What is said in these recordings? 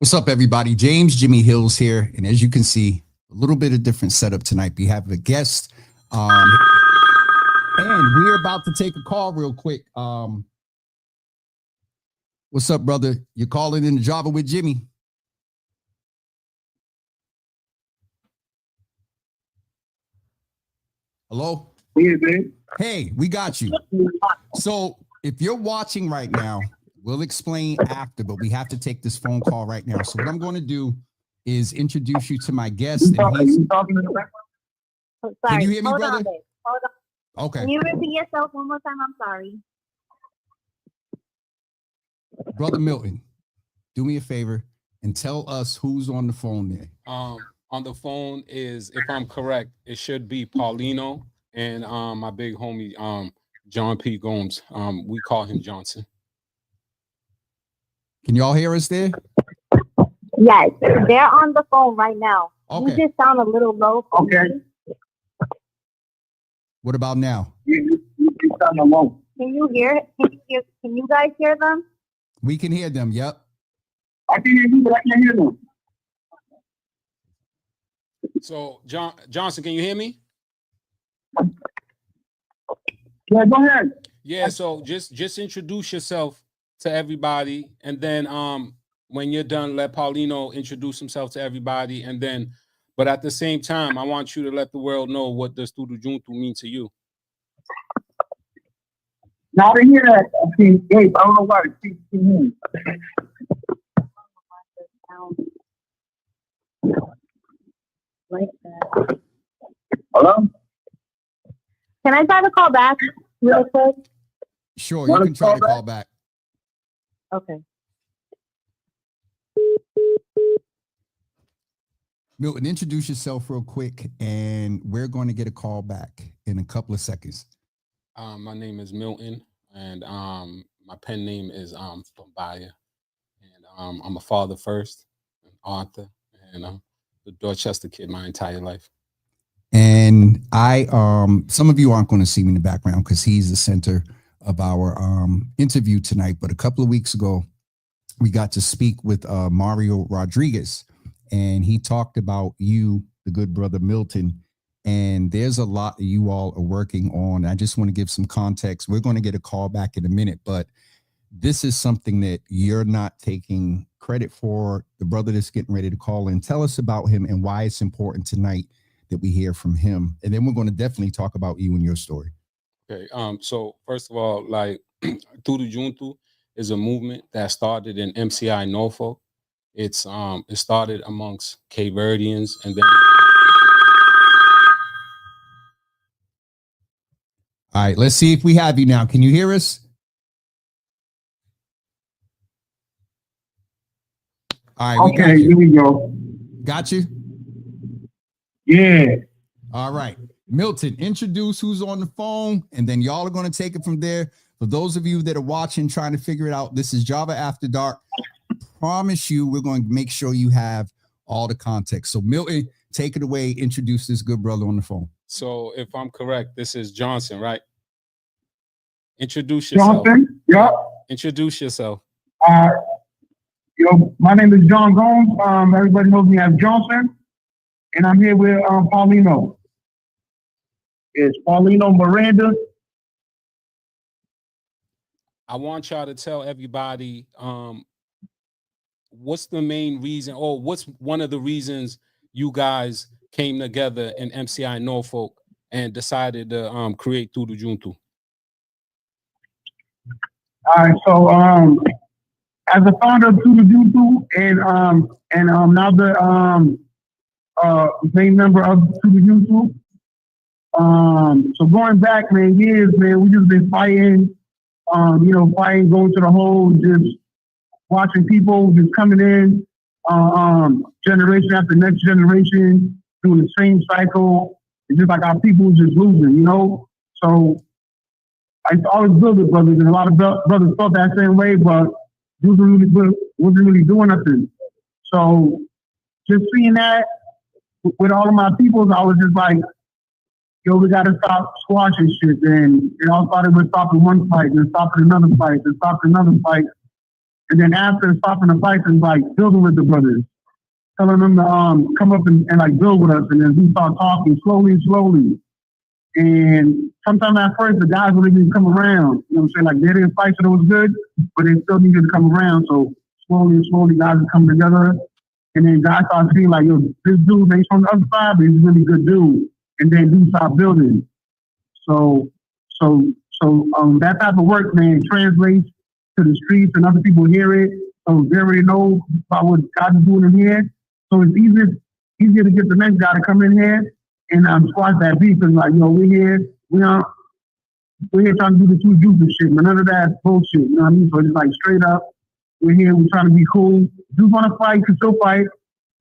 What's up, everybody? James Jimmy Hills here. And as you can see, a little bit of different setup tonight. We have a guest. And we're about to take a call real quick. What's up, brother? You're calling in the Java with Jimmy. Hello? Yeah, man. Hey, we got you. So if you're watching right now, we'll explain after, but we have to take this phone call right now. So what I'm going to do is introduce you to my guest. Sorry. Can you hear me, Hold brother? on, babe. Hold on. Okay. Can you repeat yourself one more time? I'm sorry. Brother Milton, do me a favor and tell us who's on the phone there. On the phone is, if I'm correct, it should be Paulino and my big homie John P. Gomes. We call him Johnson. Can y'all hear us there? Yes, they're on the phone right now. Okay. You just sound a little low. Okay. What about now? You sound alone. Can you hear? Can you guys hear them? We can hear them. Yep. I can hear you, but I can't hear them. So Johnson, can you hear me? Yeah, go ahead. Yeah, so just introduce yourself to everybody, and then when you're done, let Paulino introduce himself to everybody, and then, but at the same time, I want you to let the world know what does Tudu Juntu mean to you. Now I didn't hear that. I see, Gabe, I don't know why it keeps me. Like that. Hello? Can I try to call back real quick? Sure, you can try to call back. Okay. Milton, introduce yourself real quick, and we're going to get a call back in a couple of seconds. My name is Milton, and my pen name is BumBya, and I'm a father first, an author, and the Dorchester kid my entire life. And I, some of you aren't going to see me in the background because he's the center of our interview tonight. But a couple of weeks ago, we got to speak with Mario Rodriguez, and he talked about you, the good brother Milton. And there's a lot that you all are working on. I just want to give some context. We're going to get a call back in a minute, but this is something that you're not taking credit for. The brother that's getting ready to call in, tell us about him and why it's important tonight that we hear from him. And then we're going to definitely talk about you and your story. Okay. So first of all, like Tudu Juntu is a movement that started in MCI Norfolk. It started amongst Cape Verdeans, and then. All right, let's see if we have you now. Can you hear us? All right. Okay, here we go. Got you? Yeah. All right. Milton, introduce who's on the phone, and then y'all are going to take it from there. For those of you that are watching, trying to figure it out, this is Java After Dark. Promise you, we're going to make sure you have all the context. So Milton, take it away. Introduce this good brother on the phone. So if I'm correct, this is Johnson, right? Introduce yourself. Johnson? Yep. Introduce yourself. My name is John Gomes. Everybody knows me as Johnson. And I'm here with Paulino. It's Paulino Miranda. I want y'all to tell everybody what's the main reason, or what's one of the reasons you guys came together in MCI Norfolk and decided to create Tudu Juntu. All right, so as a founder of Tudu Juntu and now the main member of Tudu Juntu. So going back, man, years, man, we just been fighting, fighting, going to the hole, just watching people just coming in, generation after next generation, doing the same cycle. It's just like our people just losing, So I always build it, brothers, and a lot of brothers felt that same way, but wasn't really doing nothing. So just seeing that with all of my people, I was just like, yo, we got to stop squashing shit. And it all started with stopping one fight, and stopping another fight, and stopping another fight. And then after stopping the fights and like building with the brothers, telling them to come up and like build with us. And then we start talking slowly. And sometimes at first the guys wouldn't even come around. You know what I'm saying? Like they didn't fight, so it was good, but they still needed to come around. So slowly guys would come together. And then guys start seeing like, yo, this dude, he's from the other side, but he's a really good dude. And then dudes start building. So that type of work, man, translates to the streets and other people hear it. So they already know about what God is doing in here. So it's easier to get the next guy to come in here and squash that beef. And like, yo, we're here trying to do the Tudu Juntu shit, but none of that bullshit. You know what I mean? So it's like straight up, we're here, we're trying to be cool. If you want to fight, you can still fight,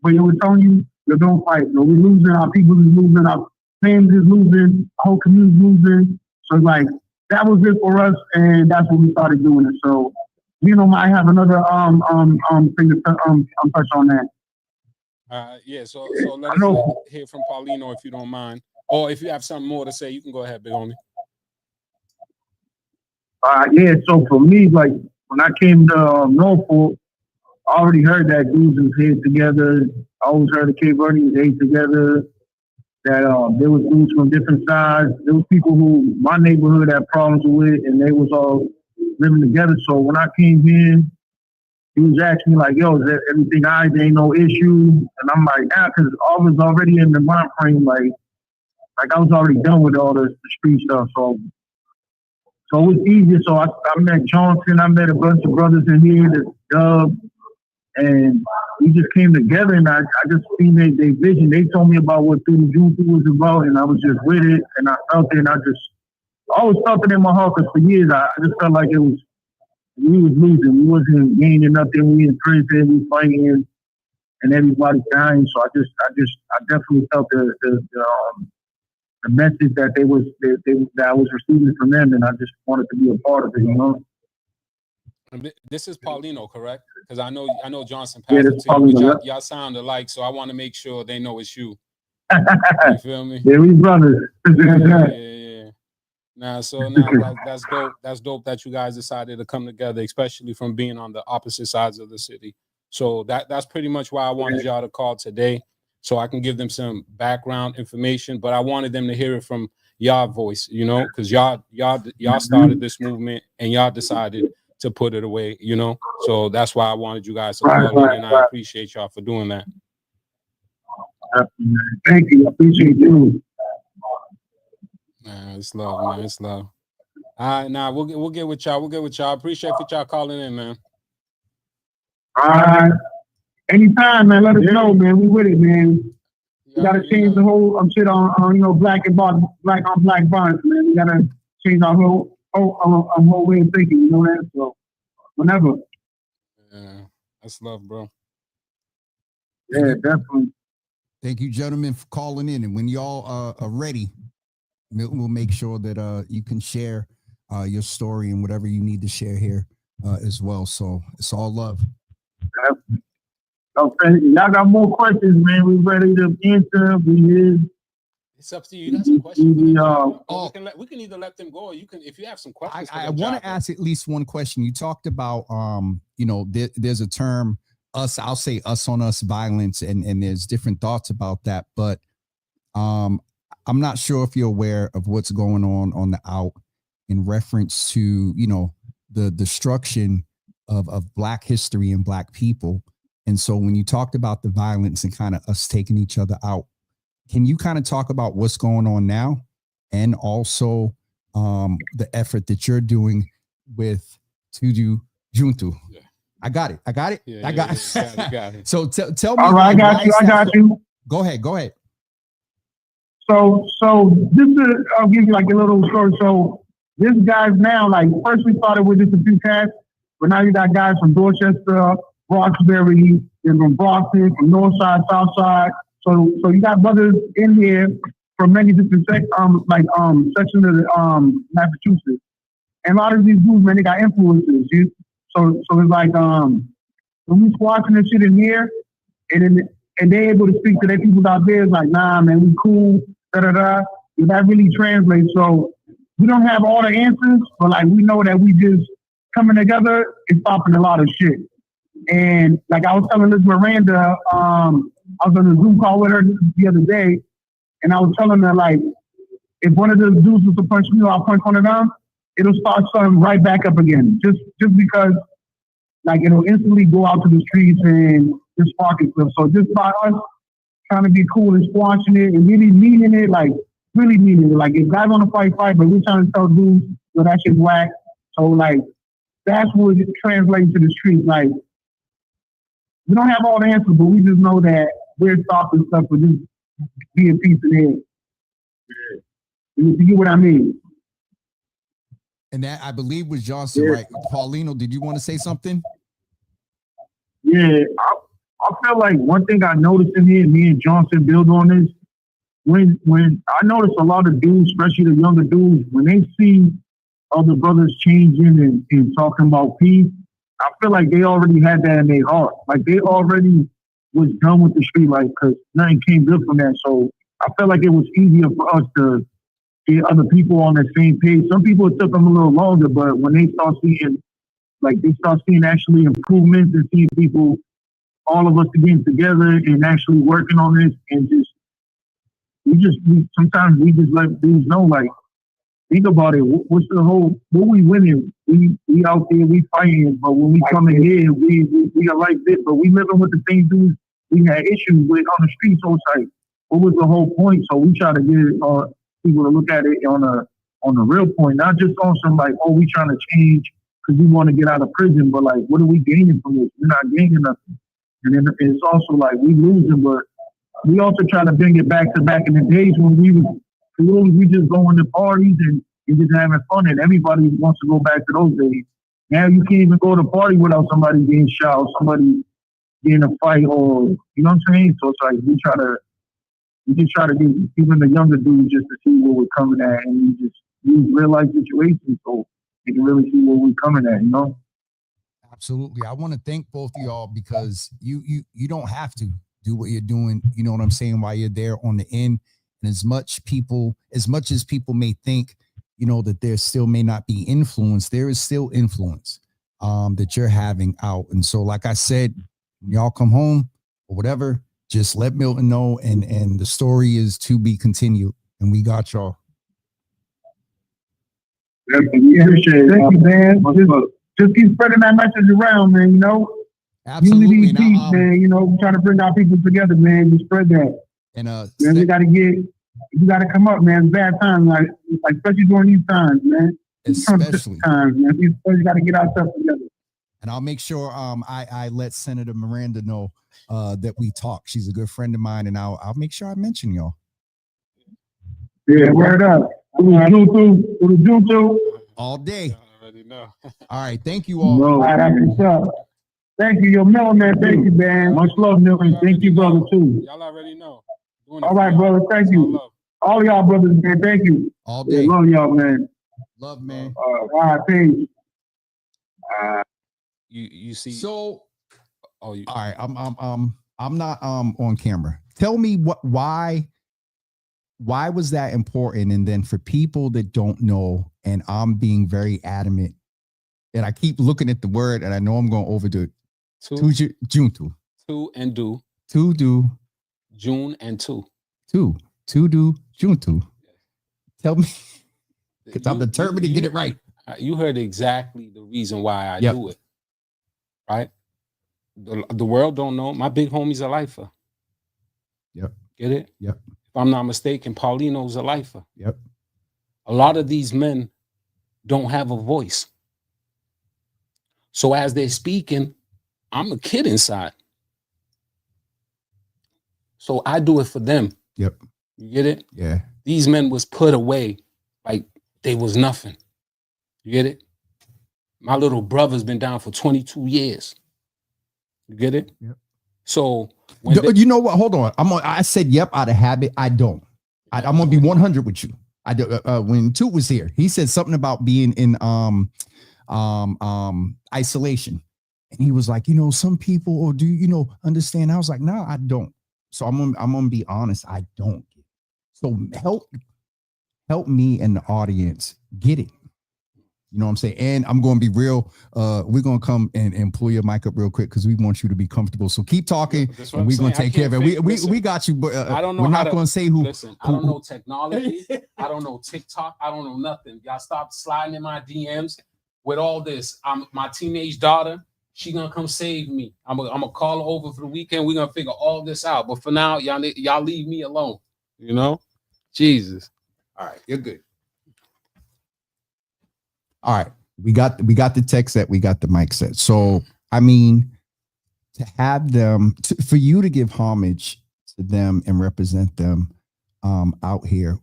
but we're telling you, don't fight. You know, we're losing, our people is losing, our families is losing, our whole community is losing. So it's like, that was it for us, and that's when we started doing it. So, might have another thing to touch on that. Yeah. So let us hear from Paulino if you don't mind, or if you have something more to say, you can go ahead, big homie. Yeah. So for me, like when I came to Norfolk, I already heard that dudes was here together. I always heard the Cape Verdeans ate together. That there was dudes from different sides. There was people who my neighborhood had problems with, and they was all living together. So when I came in, he was asking me like, "Yo, is there everything all right? There ain't no issue?" And I'm like, "Nah," because I was already in the mind frame, like I was already done with all the street stuff. So it was easier. So I met Johnson. I met a bunch of brothers in here, the Dub. And we just came together, and I just seen their vision. They told me about what Tudu Juntu was about, and I was just with it, and I felt it, and I always felt it in my heart, because for years I just felt like we was losing. We wasn't gaining nothing. We in prison, we fighting, and everybody's dying. So I definitely felt the message that that I was receiving from them, and I just wanted to be a part of it, This is Paulino, correct? Because I know Johnson passed it to you, but y'all sound alike, so I want to make sure they know it's you. You feel me? Yeah, we brothers. Yeah. That's dope. That's dope that you guys decided to come together, especially from being on the opposite sides of the city. So that's pretty much why I wanted y'all to call today, so I can give them some background information. But I wanted them to hear it from y'all voice, because y'all started this movement and y'all decided to put it away, so that's why I wanted you guys to call in, and I appreciate y'all for doing that. Thank you. I appreciate you. It's love, man. It's love. All right, now we'll get with y'all. Appreciate y'all calling in, man. All right. Anytime, man. Let us know, man. We with it, man. We gotta change the whole shit on black on black violence, man. We gotta change our whole way of thinking, that. So whenever. Yeah, that's love, bro. Yeah, definitely. Thank you, gentlemen, for calling in. And when y'all are ready, we'll make sure that you can share your story and whatever you need to share here as well. So it's all love. Okay, y'all got more questions, man. We ready to answer. It's up to you. You got some questions for them? We can either let them go, or you can, if you have some questions. I want to ask at least one question. You talked about, there's a term, I'll say us on us violence, and there's different thoughts about that. But I'm not sure if you're aware of what's going on the out in reference to, the destruction of Black history and Black people. And so when you talked about the violence and kind of us taking each other out, can you kind of talk about what's going on now, and also the effort that you're doing with Tudu Juntu? Yeah. I got it. Yeah, I got it. So tell me. All right, I got you. Go ahead. So this is, I'll give you like a little story. So this guy's now, like, first we started with just a few cats, but now you got guys from Dorchester, Roxbury, and from Boston, from North Side, South Side. So you got brothers in here from many different sections of the Massachusetts. And a lot of these dudes, man, they got influences. So it's like when we squashing this shit in here, and they're able to speak to their people out there, it's like, nah, man, we cool, da-da-da. And that really translates. So we don't have all the answers, but like we know that we just coming together is stopping a lot of shit. And like I was telling this Miranda, I was on a Zoom call with her the other day, and I was telling her, like, if one of the dudes was to punch me or I'll punch one of them, it'll start something right back up again. Just because, like, it'll instantly go out to the streets and just spark itself. So just by us trying to be cool and squashing it and really meaning it, like, really meaning it. Like, if guys want to fight, but we're trying to tell dudes, so that shit's whack. So, like, that's what it translates to the streets. Like, we don't have all the answers, but we just know that we're stopping stuff with just being peace in the head. You get what I mean? And that, I believe, was Johnson, right? Paulino, did you want to say something? Yeah, I feel like one thing I noticed in here, me and Johnson build on this, when I notice a lot of dudes, especially the younger dudes, when they see other brothers changing and talking about peace, I feel like they already had that in their heart. Like, they already was done with the street life because nothing came good from that. So I feel like it was easier for us to get other people on the same page. Some people, it took them a little longer, but when they start seeing, like, they start seeing actually improvements and seeing people, all of us getting together and actually working on this, and sometimes we just let dudes know, like, think about it. What's the whole? What we winning? We out there, we fighting, but when we come in here, we are like this. But we living with the same dudes we had issues with on the street. So it's like, what was the whole point? So we try to get people to look at it on a real point, not just on some, like, oh, we trying to change because we want to get out of prison, but, like, what are we gaining from this? We're not gaining nothing. And then it's also like we losing, but we also try to bring it back to back in the days when we just going to parties and just having fun, and everybody wants to go back to those days. Now you can't even go to a party without somebody getting shot or somebody getting a fight, or, you know what I'm saying? So it's like we just try to get even the younger dudes just to see where we're coming at, and we just use real life situations so they can really see where we're coming at, you know? Absolutely. I want to thank both of y'all because you don't have to do what you're doing. You know what I'm saying? While you're there on the end, and as much as people may think, you know, that there still may not be influence, there is still influence that you're having out. And so, like I said, when y'all come home or whatever, just let Milton know, and the story is to be continued. And we got y'all. We appreciate it. Thank you, man. Just keep spreading that message around, man, you know? Absolutely. Unity, peace, man, you know, trying to bring our people together, man, to spread that. And man, you gotta come up, man. It's bad times, like especially during these times, man. Especially times, man. We gotta get ourselves together. And I'll make sure I let Senator Miranda know that we talk. She's a good friend of mine, and I'll make sure I mention y'all. Yeah, word up. Tudu Juntu. All day. I already know. All right, thank you all. All right, that's what's up. Thank you, yo, Milton, man. Thank you, man. Much love, Milton. Thank you, brother, too. Y'all already know. All right, brother. Thank you. All y'all brothers, man. Thank you. All day. Love y'all, man. Love, man. All right, peace. You see. So, all right. I'm not on camera. Tell me why was that important? And then for people that don't know, and I'm being very adamant, and I keep looking at the word, and I know I'm going to overdo it. Tudu Juntu. Tudu June and two. Tudu Juntu. Tell me, because I'm determined to get it right. You heard exactly the reason why I do it, right? The world don't know. My big homie's a lifer. Yep. Get it? Yep. If I'm not mistaken, Paulino's a lifer. Yep. A lot of these men don't have a voice. So as they're speaking, I'm a kid inside. So I do it for them. Yep. You get it? Yeah. These men was put away like they was nothing. You get it? My little brother's been down for 22 years. You get it? Yep. So you know what? Hold on. I said yep out of habit. I don't. I'm gonna be 100 with you. I do. When Toot was here, he said something about being in isolation, and he was like, you know, some people, or do you know understand? I was like, no, I don't. So I'm gonna be honest. I don't. So help me and the audience get it. You know what I'm saying? And I'm going to be real. We're going to come and pull your mic up real quick because we want you to be comfortable. So keep talking, and we're going to take care of it. We got you, but I don't know. We're not going to say who. Listen, I don't know technology. I don't know TikTok. I don't know nothing. Y'all stop sliding in my DMs with all this. My teenage daughter. She gonna come save me. I'm gonna call her over for the weekend. We're gonna figure all this out. But for now, y'all leave me alone. You know, Jesus. All right, you're good. All right, we got the text set, we got the mic set. So I mean, to have them, for you to give homage to them and represent them out here.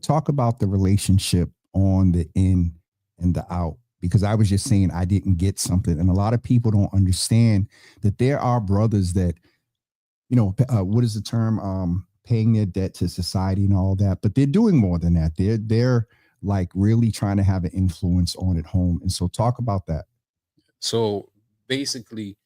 Talk about the relationship on the in and the out, because I was just saying I didn't get something, and a lot of people don't understand that there are brothers that, you know, what is the term? Paying their debt to society and all that, but they're doing more than that. They're like really trying to have an influence on at home. And so talk about that. So basically,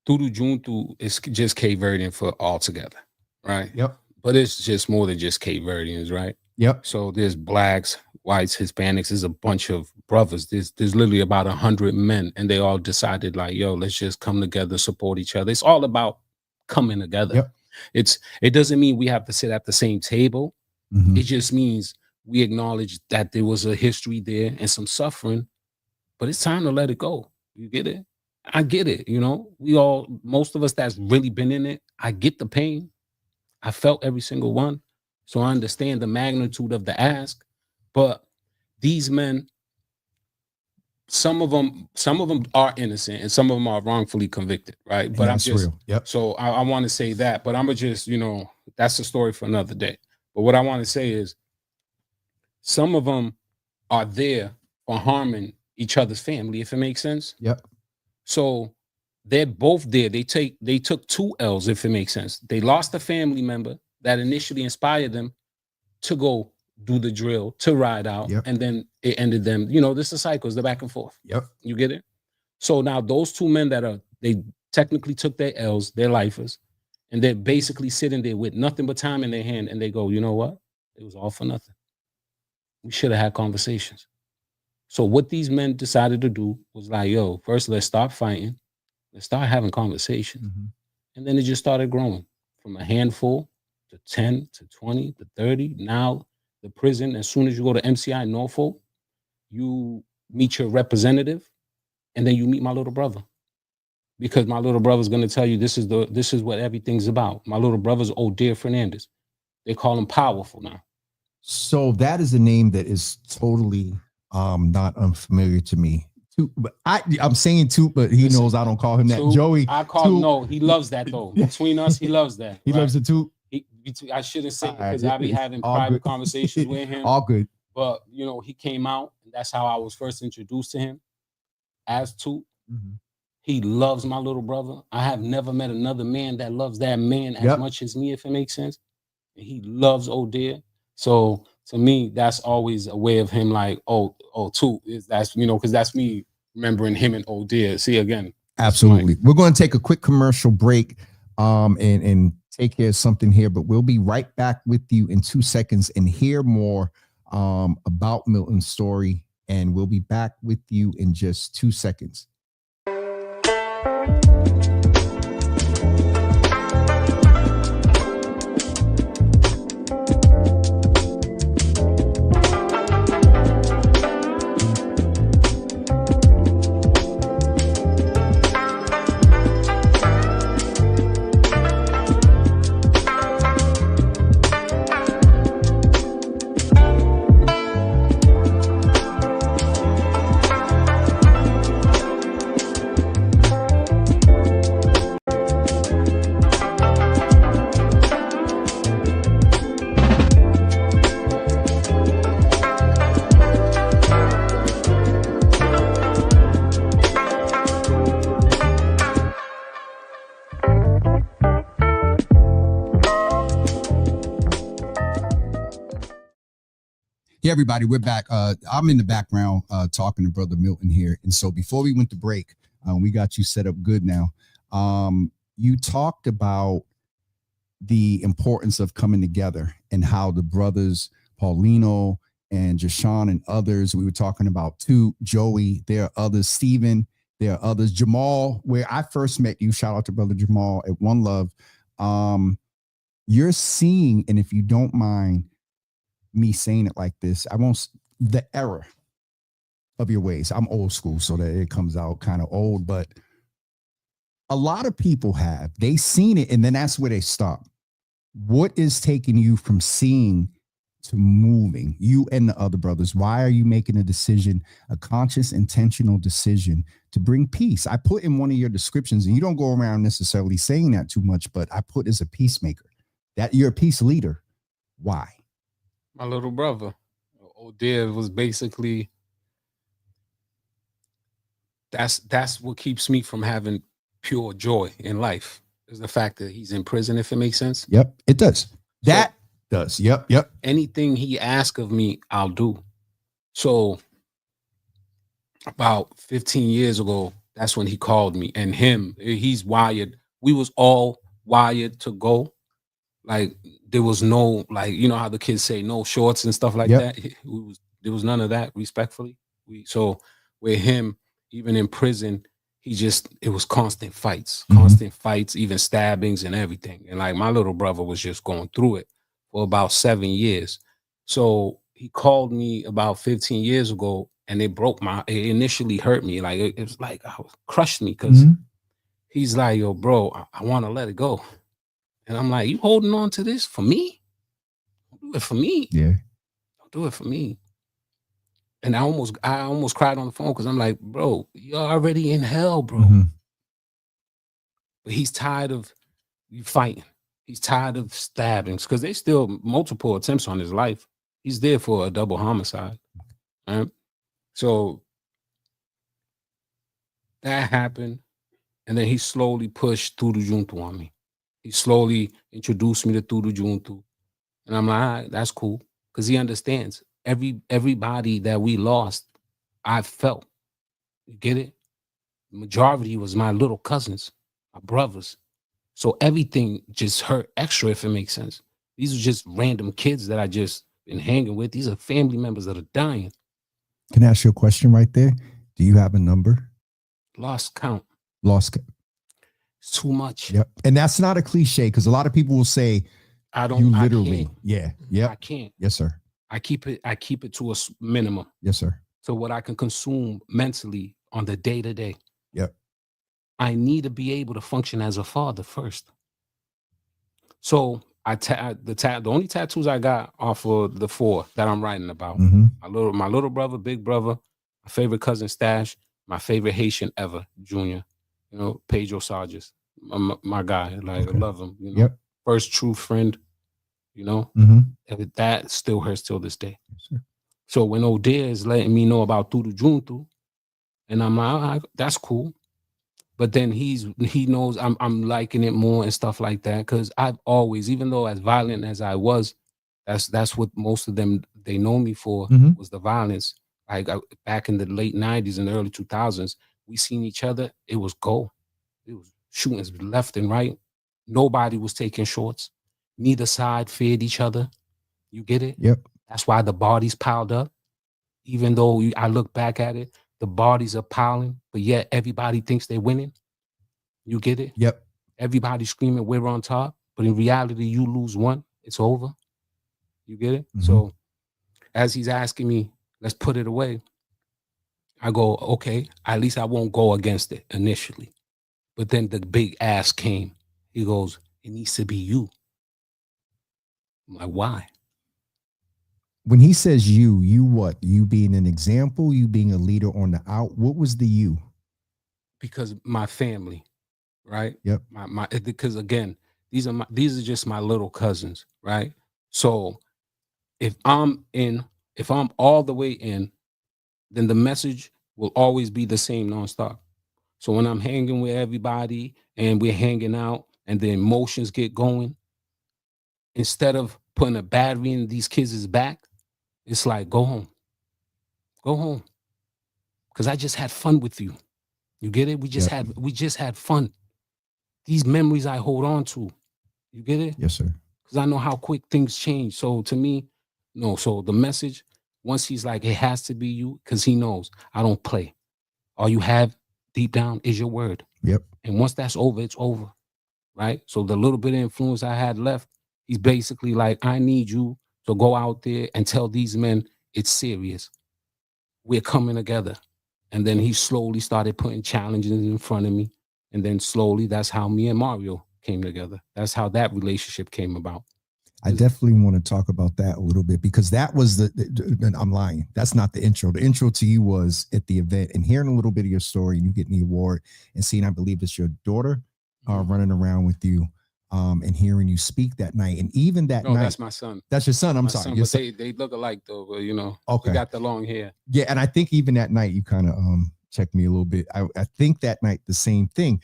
Tudu Juntu is just Cape Verdean for all together, right? Yep. But it's just more than just Cape Verdeans, right? Yep. So there's blacks, whites, Hispanics. There's a bunch of brothers. There's literally about 100 men, and they all decided like, yo, let's just come together, support each other. It's all about coming together. Yep. It doesn't mean we have to sit at the same table. Mm-hmm. It just means we acknowledge that there was a history there and some suffering, but it's time to let it go. You get it? I get it. You know, most of us that's really been in it, I get the pain. I felt every single one. So I understand the magnitude of the ask, but these men, some of them are innocent and some of them are wrongfully convicted, right? But I'm just, real. Yep. So I want to say that, but I'm gonna just, you know, that's a story for another day. But what I want to say is, some of them are there for harming each other's family, if it makes sense. Yep. So they're both there. They took 2 L's, if it makes sense. They lost a family member that initially inspired them to go do the drill, to ride out, yep. and then it ended them. You know, this is cycles, the back and forth. Yep. You get it? So now those 2 men they technically took their L's, their lifers, and they're basically sitting there with nothing but time in their hand, and they go, you know what? It was all for nothing. We should have had conversations. So what these men decided to do was like, yo, first let's stop fighting. Let's start having conversations. Mm-hmm. And then it just started growing from a handful to 10 to 20 to 30. Now the prison, as soon as you go to MCI Norfolk, you meet your representative, and then you meet my little brother. Because my little brother's gonna tell you this is what everything's about. My little brother's Odeir Fernandez. They call him Powerful now. So that is a name that is totally not unfamiliar to me. I'm saying Toot, but he knows I don't call him that. Toot, Joey. I call him, no, he loves that though. Between us, he loves that. He loves it too. I shouldn't say it because I be having private conversations with him. All good. But you know, he came out, and that's how I was first introduced to him as Toot. Mm-hmm. He loves my little brother. I have never met another man that loves that man as much as me, if it makes sense. And he loves Odeir. So to me, that's always a way of him like, oh, Toot. That's, you know, because that's me remembering him and Odeir. See, again. Absolutely. We're going to take a quick commercial break and take care of something here, but we'll be right back with you in 2 seconds and hear more about Milton's story. And we'll be back with you in just 2 seconds. Hey, everybody, we're back. I'm in the background talking to Brother Milton here. And so before we went to break, we got you set up good now. You talked about the importance of coming together and how the brothers, Paulino and Jashawn and others. We were talking about too, Joey. There are others, Steven. There are others. Jamal, where I first met you, shout out to brother Jamal at One Love. You're seeing, and if you don't mind me saying it like this, I won't, the error of your ways. I'm old school, so that it comes out kind of old, but a lot of people they seen it, and then that's where they stop. What is taking you from seeing to moving, you and the other brothers? Why are you making a decision, a conscious, intentional decision to bring peace? I put in one of your descriptions, and you don't go around necessarily saying that too much, but I put as a peacemaker, that you're a peace leader. Why? My little brother, Odir, was basically, that's what keeps me from having pure joy in life, is the fact that he's in prison, if it makes sense. Yep, it does. That does. Yep. Anything he asks of me, I'll do. So about 15 years ago, that's when he called me, and he's wired. We was all wired to go. Like, there was no, like, you know how the kids say no shorts and stuff like that. There was none of that, respectfully. So with him, even in prison, it was constant fights, even stabbings and everything. And like, my little brother was just going through it for about 7 years. So he called me about 15 years ago, and it initially hurt me. Like, it was like, crushed me, because he's like, yo, bro, I want to let it go. And I'm like, you holding on to this for me? Don't do it for me. Yeah. Don't do it for me. And I almost cried on the phone, because I'm like, bro, you're already in hell, bro. But he's tired of you fighting. He's tired of stabbings, because there's still multiple attempts on his life. He's there for a double homicide. Right? So that happened. And then he slowly pushed Tudu Juntu on me. He slowly introduced me to Tudu Juntu. And I'm like, all right, that's cool. Because he understands. Everybody that we lost, I felt. You get it? The majority was my little cousins, my brothers. So everything just hurt extra, if it makes sense. These are just random kids that I just been hanging with. These are family members that are dying. Can I ask you a question right there? Do you have a number? Lost count. It's too much. Yep. And that's not a cliche, because a lot of people will say, I don't. You literally. I can't. Yeah. Yep. I can't. Yes, sir. I keep it to a minimum. Yes, sir. To what I can consume mentally on the day to day. Yep. I need to be able to function as a father first. So the only tattoos I got are for the 4 that I'm writing about. My little brother, big brother, my favorite cousin Stash, my favorite Haitian ever, Junior. You know, Pedro Sargis, my guy. Like, I love him. You know, first true friend. You know, and that still hurts till this day. Yes, so when Odir is letting me know about Tudu Juntu, and I'm like, all right, that's cool. But then he knows I'm liking it more and stuff like that, because I've always, even though as violent as I was, that's what most of them, they know me for, was the violence. Like, back in the late 90s and the early 2000s, we seen each other. It was go. It was shooting left and right. Nobody was taking shorts. Neither side feared each other. You get it? Yep. That's why the bodies piled up. Even though I look back at it, the bodies are piling, but yet everybody thinks they're winning. You get it? Yep. Everybody screaming, we're on top. But in reality, you lose one, it's over. You get it? So as he's asking me, let's put it away, I go, okay, at least I won't go against it initially. But then the big ask came. He goes, it needs to be you. I'm like, why? When he says you what? You being an example, you being a leader on the out. What was the you? Because my family, right? Yep. Because again, these are just my little cousins, right? So if I'm all the way in, then the message will always be the same nonstop. So when I'm hanging with everybody and we're hanging out and the emotions get going, instead of putting a battery in these kids' back, it's like, go home. Go home. Because I just had fun with you. You get it? We just had fun. These memories I hold on to. You get it? Yes, sir. Because I know how quick things change. So to me, no. So the message, once he's like, it has to be you, because he knows I don't play. All you have deep down is your word. Yep. And once that's over, it's over. Right? So the little bit of influence I had left, he's basically like, I need you to go out there and tell these men it's serious. We're coming together. And then he slowly started putting challenges in front of me. And then slowly, that's how me and Mario came together. That's how that relationship came about. I definitely want to talk about that a little bit, because that was I'm lying. That's not the intro. The intro to you was at the event, and hearing a little bit of your story, and you getting the award, and seeing, I believe it's your daughter running around with you, and hearing you speak that night. And even that night. That's my son. That's your son. I'm my sorry. Son, but they look alike though, but you know, okay. They got the long hair. Yeah. And I think even that night you kind of checked me a little bit. I think that night the same thing.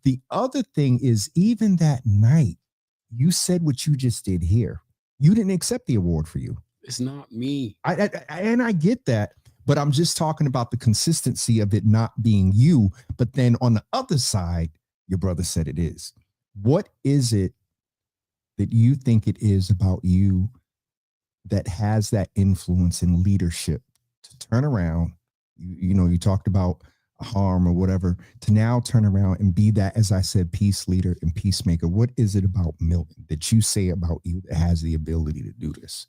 The other thing is, even that night, you said what you just did here. You didn't accept the award for you. It's not me. And I get that, but I'm just talking about the consistency of it not being you. But then on the other side, your brother said it is. What is it that you think it is about you that has that influence and leadership to turn around? You know, you talked about harm or whatever, to now turn around and be that, as I said, peace leader and peacemaker. What is it about Milton that you say about you that has the ability to do this?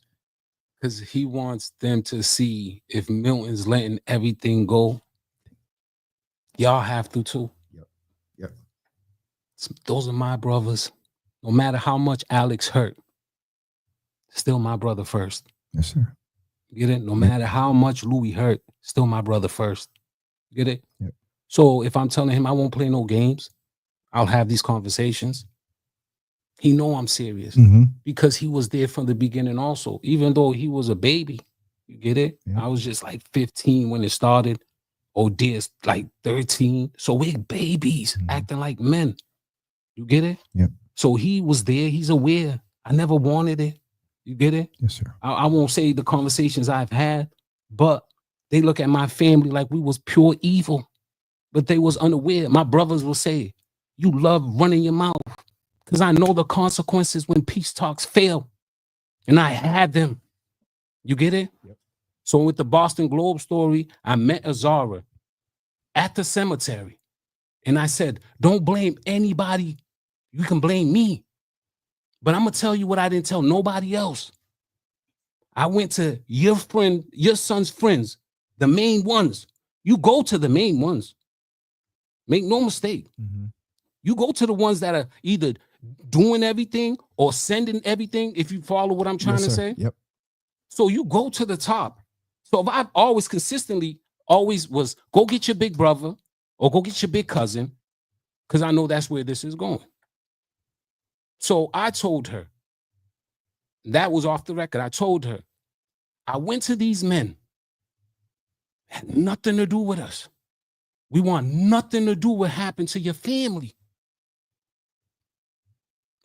Because he wants them to see, if Milton's letting everything go, y'all have to too. Yep. Those are my brothers. No matter how much Alex hurt, still my brother first. Yes, sir. Get it? No matter how much Louis hurt, still my brother first. Get it? Yep. So if I'm telling him I won't play no games, I'll have these conversations. He know I'm serious because he was there from the beginning also. Even though he was a baby, you get it? Yep. I was just like 15 when it started. Odier's like 13. So we're babies acting like men. You get it? Yep. So he was there. He's aware. I never wanted it. You get it? Yes, sir. I won't say the conversations I've had, but they look at my family like we was pure evil, but they was unaware. My brothers will say, you love running your mouth, because I know the consequences when peace talks fail, and I had them. You get it? Yep. So with the Boston Globe story, I met Azara at the cemetery, and I said, don't blame anybody. You can blame me, but I'm going to tell you what I didn't tell nobody else. I went to your son's friends, the main ones. You go to the main ones. Make no mistake. You go to the ones that are either doing everything or sending everything, if you follow what I'm trying to say. Yep. So you go to the top. So if I've always consistently was go get your big brother or go get your big cousin, because I know that's where this is going. So I told her, that was off the record. I told her, I went to these men, had nothing to do with us. We want nothing to do with what happened to your family.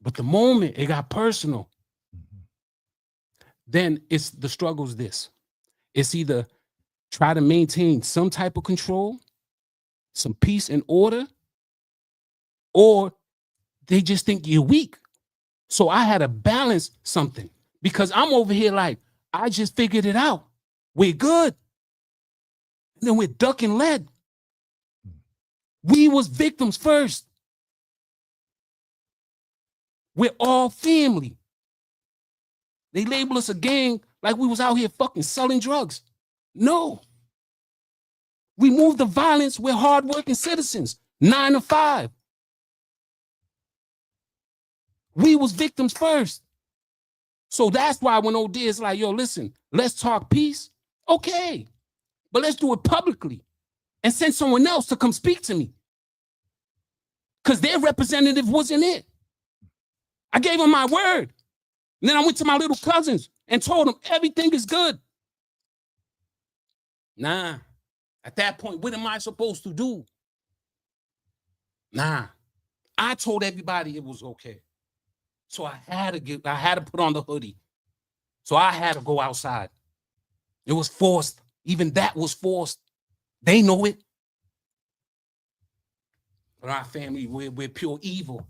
But the moment it got personal, then it's the struggle's this. It's either try to maintain some type of control, some peace and order, or they just think you're weak. So I had to balance something, because I'm over here like, I just figured it out. We're good. And then we're ducking lead. We was victims first. We're all family. They label us a gang like we was out here fucking selling drugs. No. We moved the violence. We're hardworking citizens. 9 to 5. We was victims first. So that's why when OD is like, yo, listen, let's talk peace. Okay. But let's do it publicly and send someone else to come speak to me, because their representative wasn't it. I gave them my word. And then I went to my little cousins and told them everything is good. Nah. At that point, what am I supposed to do? Nah. I told everybody it was okay. So I had to put on the hoodie. So I had to go outside. It was forced. Even that was forced. They know it. But our family, we're pure evil.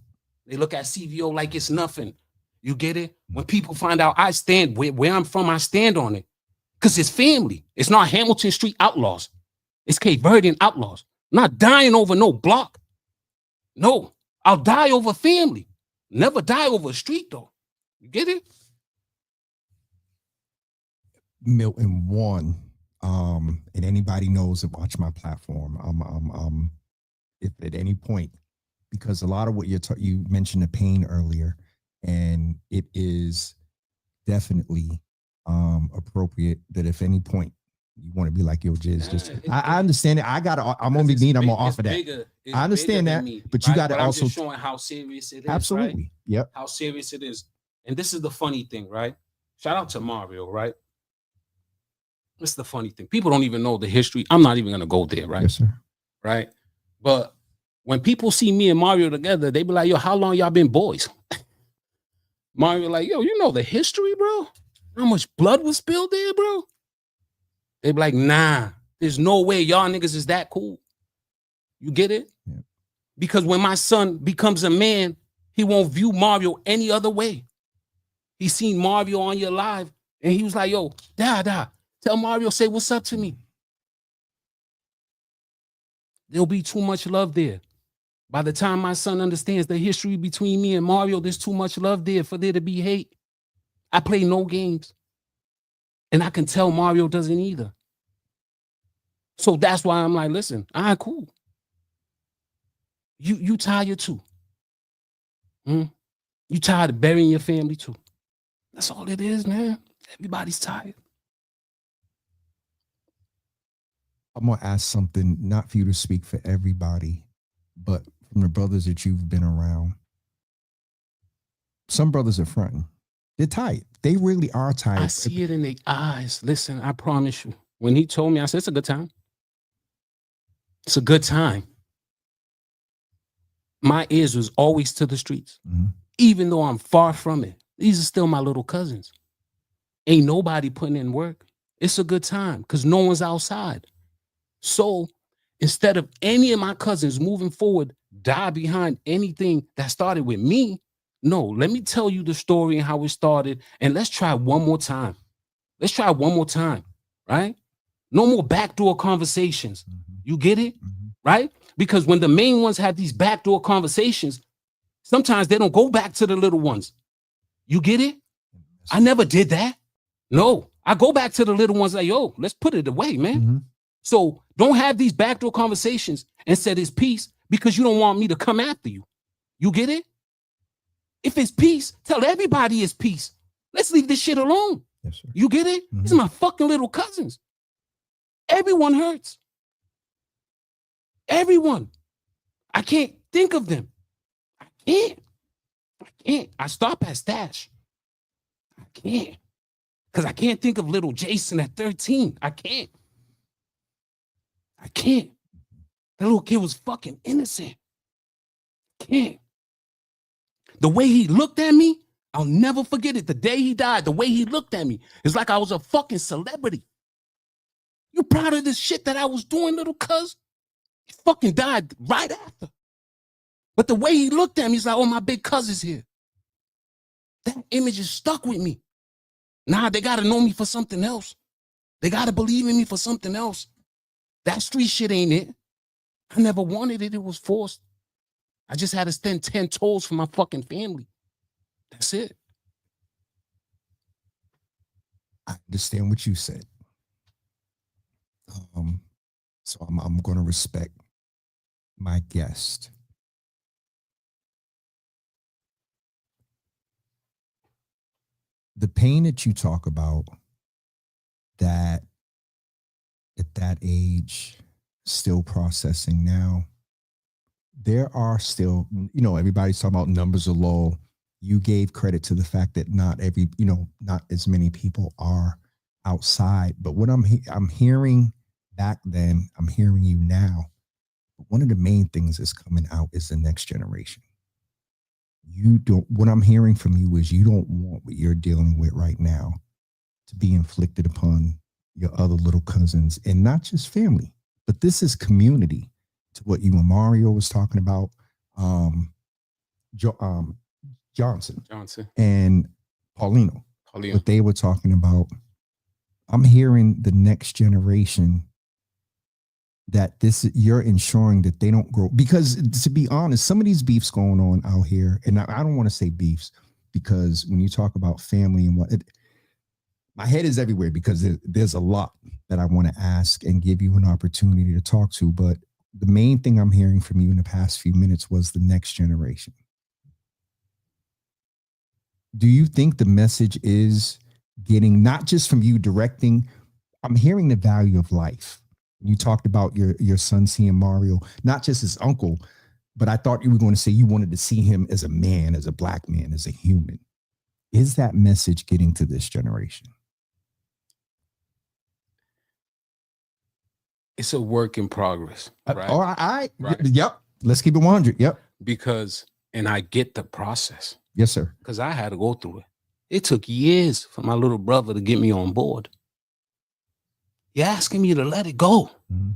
They look at CVO like it's nothing. You get it? When people find out I stand where I'm from, I stand on it. Because it's family. It's not Hamilton Street outlaws. It's Cape Verdean outlaws. I'm not dying over no block. No, I'll die over family. Never die over a street, though. You get it? Milton, one, and anybody knows that watch my platform, if at any point, because a lot of what you mentioned the pain earlier, and it is definitely appropriate that if any point you want to be like, yo, Jizz, just I understand it. I'm gonna be mean, I'm gonna offer that. I understand that, but you gotta also showing how serious it is. Absolutely. Right? Yep. How serious it is. And this is the funny thing, right? Shout out to Mario, right? This is the funny thing. People don't even know the history. I'm not even gonna go there, right? Yes, sir. Right. But when people see me and Mario together, they be like, yo, how long y'all been boys? Mario like, yo, you know the history, bro? How much blood was spilled there, bro? They be like, nah, there's no way y'all niggas is that cool. You get it? Yeah. Because when my son becomes a man, he won't view Mario any other way. He seen Mario on your live, and he was like, yo, Dad, tell Mario, say what's up to me. There'll be too much love there. By the time my son understands the history between me and Mario, there's too much love there for there to be hate. I play no games. And I can tell Mario doesn't either. So that's why I'm like, listen, all right, cool. You tired too. You tired of burying your family too. That's all it is, man. Everybody's tired. I'm gonna ask something, not for you to speak for everybody, but from the brothers that you've been around. Some brothers are fronting. They're tired. They really are tired. I see it in their eyes. Listen, I promise you. When he told me, I said, it's a good time. It's a good time. My ears was always to the streets, even though I'm far from it. These are still my little cousins. Ain't nobody putting in work. It's a good time because no one's outside. So instead of any of my cousins moving forward, die behind anything that started with me, no, let me tell you the story and how it started, and let's try one more time. Let's try one more time, right? No more backdoor conversations. You get it? Right? Because when the main ones have these backdoor conversations, sometimes they don't go back to the little ones. You get it? I never did that. No, I go back to the little ones like, yo, let's put it away, man. So don't have these backdoor conversations and say it's peace because you don't want me to come after you. You get it? If it's peace, tell everybody it's peace. Let's leave this shit alone. Yes, sir. You get it? These are my fucking little cousins. Everyone hurts. Everyone. I can't think of them. I can't. I stop at Stash. I can't. Because I can't think of little Jason at 13. I can't. That little kid was fucking innocent. Can't. The way he looked at me, I'll never forget it. The day he died, the way he looked at me, it's like I was a fucking celebrity. You proud of this shit that I was doing, little cuz? He fucking died right after. But the way he looked at me, he's like, oh, my big cuz is here. That image is stuck with me. Nah, they got to know me for something else. They got to believe in me for something else. That street shit ain't it. I never wanted it. It was forced. I just had to stand 10 toes for my fucking family. That's it. I understand what you said. So I'm going to respect my guest. The pain that you talk about, that at that age, still processing now, there are still, everybody's talking about numbers are low. You gave credit to the fact that not as many people are outside. But what I'm hearing back then, I'm hearing you now. But one of the main things that's coming out is the next generation. What I'm hearing from you is you don't want what you're dealing with right now to be inflicted upon your other little cousins, and not just family, but this is community. To what you and Mario was talking about, Johnson Johnson and Paulino. What they were talking about, I'm hearing the next generation that you're ensuring that they don't grow, because to be honest, some of these beefs going on out here, and I don't want to say beefs because when you talk about family and my head is everywhere because there's a lot that I want to ask and give you an opportunity to talk to. But the main thing I'm hearing from you in the past few minutes was the next generation. Do you think the message is getting, not just from you directing, I'm hearing the value of life. You talked about your son seeing Mario, not just his uncle, but I thought you were going to say you wanted to see him as a man, as a black man, as a human. Is that message getting to this generation? It's a work in progress. Right? All right. Right. Yep. Let's keep it 100. Yep. Because, and I get the process. Yes, sir. Because I had to go through it. It took years for my little brother to get me on board. You're asking me to let it go. Mm-hmm.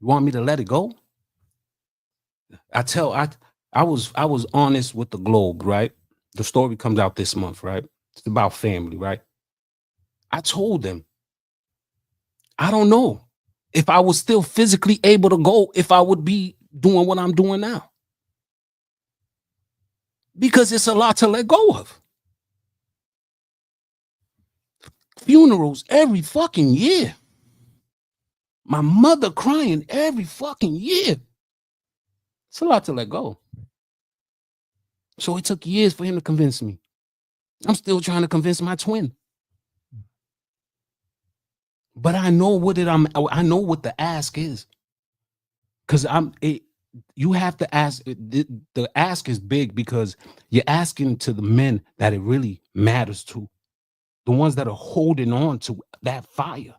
You want me to let it go? I was honest with the Globe, right? The story comes out this month, right? It's about family, right? I told them, I don't know if I was still physically able to go, if I would be doing what I'm doing now. Because it's a lot to let go of. Funerals every fucking year. My mother crying every fucking year. It's a lot to let go. So it took years for him to convince me. I'm still trying to convince my twin. But I know I know what the ask is. Because you have to ask, the ask is big because you're asking to the men that it really matters to. The ones that are holding on to that fire.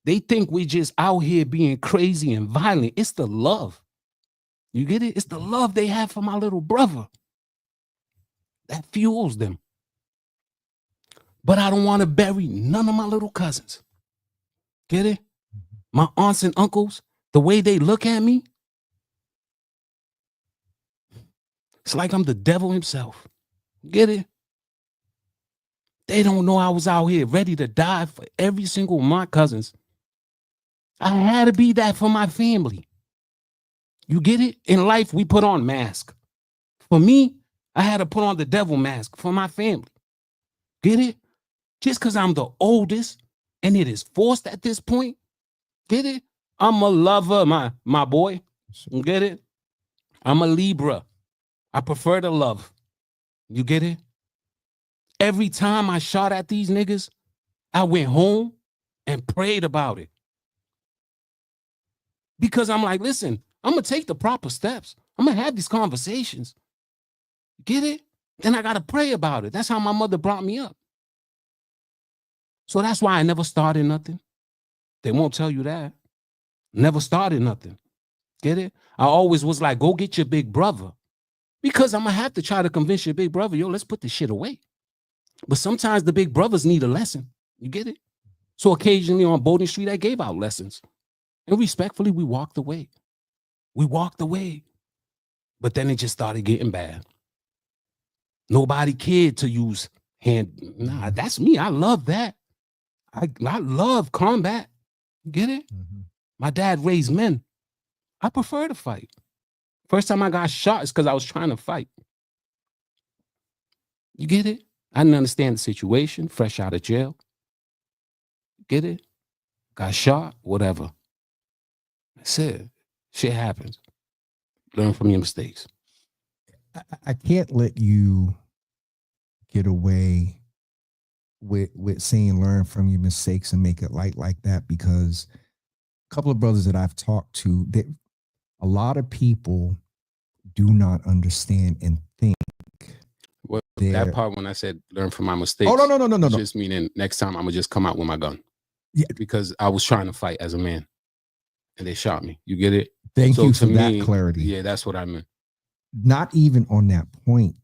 They think we just out here being crazy and violent. It's the love. You get it? It's the love they have for my little brother that fuels them. But I don't want to bury none of my little cousins. Get it? My aunts and uncles, the way they look at me, it's like I'm the devil himself. Get it? They don't know I was out here ready to die for every single one of my cousins. I had to be that for my family. You get it? In life, we put on masks. For me, I had to put on the devil mask for my family. Get it? Just because I'm the oldest and it is forced at this point. Get it? I'm a lover, my boy. Get it? I'm a Libra. I prefer to love. You get it? Every time I shot at these niggas, I went home and prayed about it. Because I'm like, listen, I'm going to take the proper steps. I'm going to have these conversations. Get it? Then I got to pray about it. That's how my mother brought me up. So that's why I never started nothing. They won't tell you that. Never started nothing. Get it? I always was like, go get your big brother. Because I'm going to have to try to convince your big brother, yo, let's put this shit away. But sometimes the big brothers need a lesson. You get it? So occasionally on Bowden Street, I gave out lessons. And respectfully, we walked away. We walked away. But then it just started getting bad. Nobody cared to use hand. Nah, that's me. I love that. I love combat. You get it? Mm-hmm. My dad raised men. I prefer to fight. First time I got shot is because I was trying to fight. You get it? I didn't understand the situation. Fresh out of jail. Get it? Got shot, whatever. That's it. Shit happens. Learn from your mistakes. I can't let you get away with saying learn from your mistakes and make it light like that, because a couple of brothers that I've talked to, a lot of people do not understand and think. Well, that part when I said learn from my mistakes. Oh, no. Just meaning next time I'm going to just come out with my gun. Yeah. Because I was trying to fight as a man and they shot me. You get it? Thank you for that clarity. Yeah, that's what I meant. Not even on that point.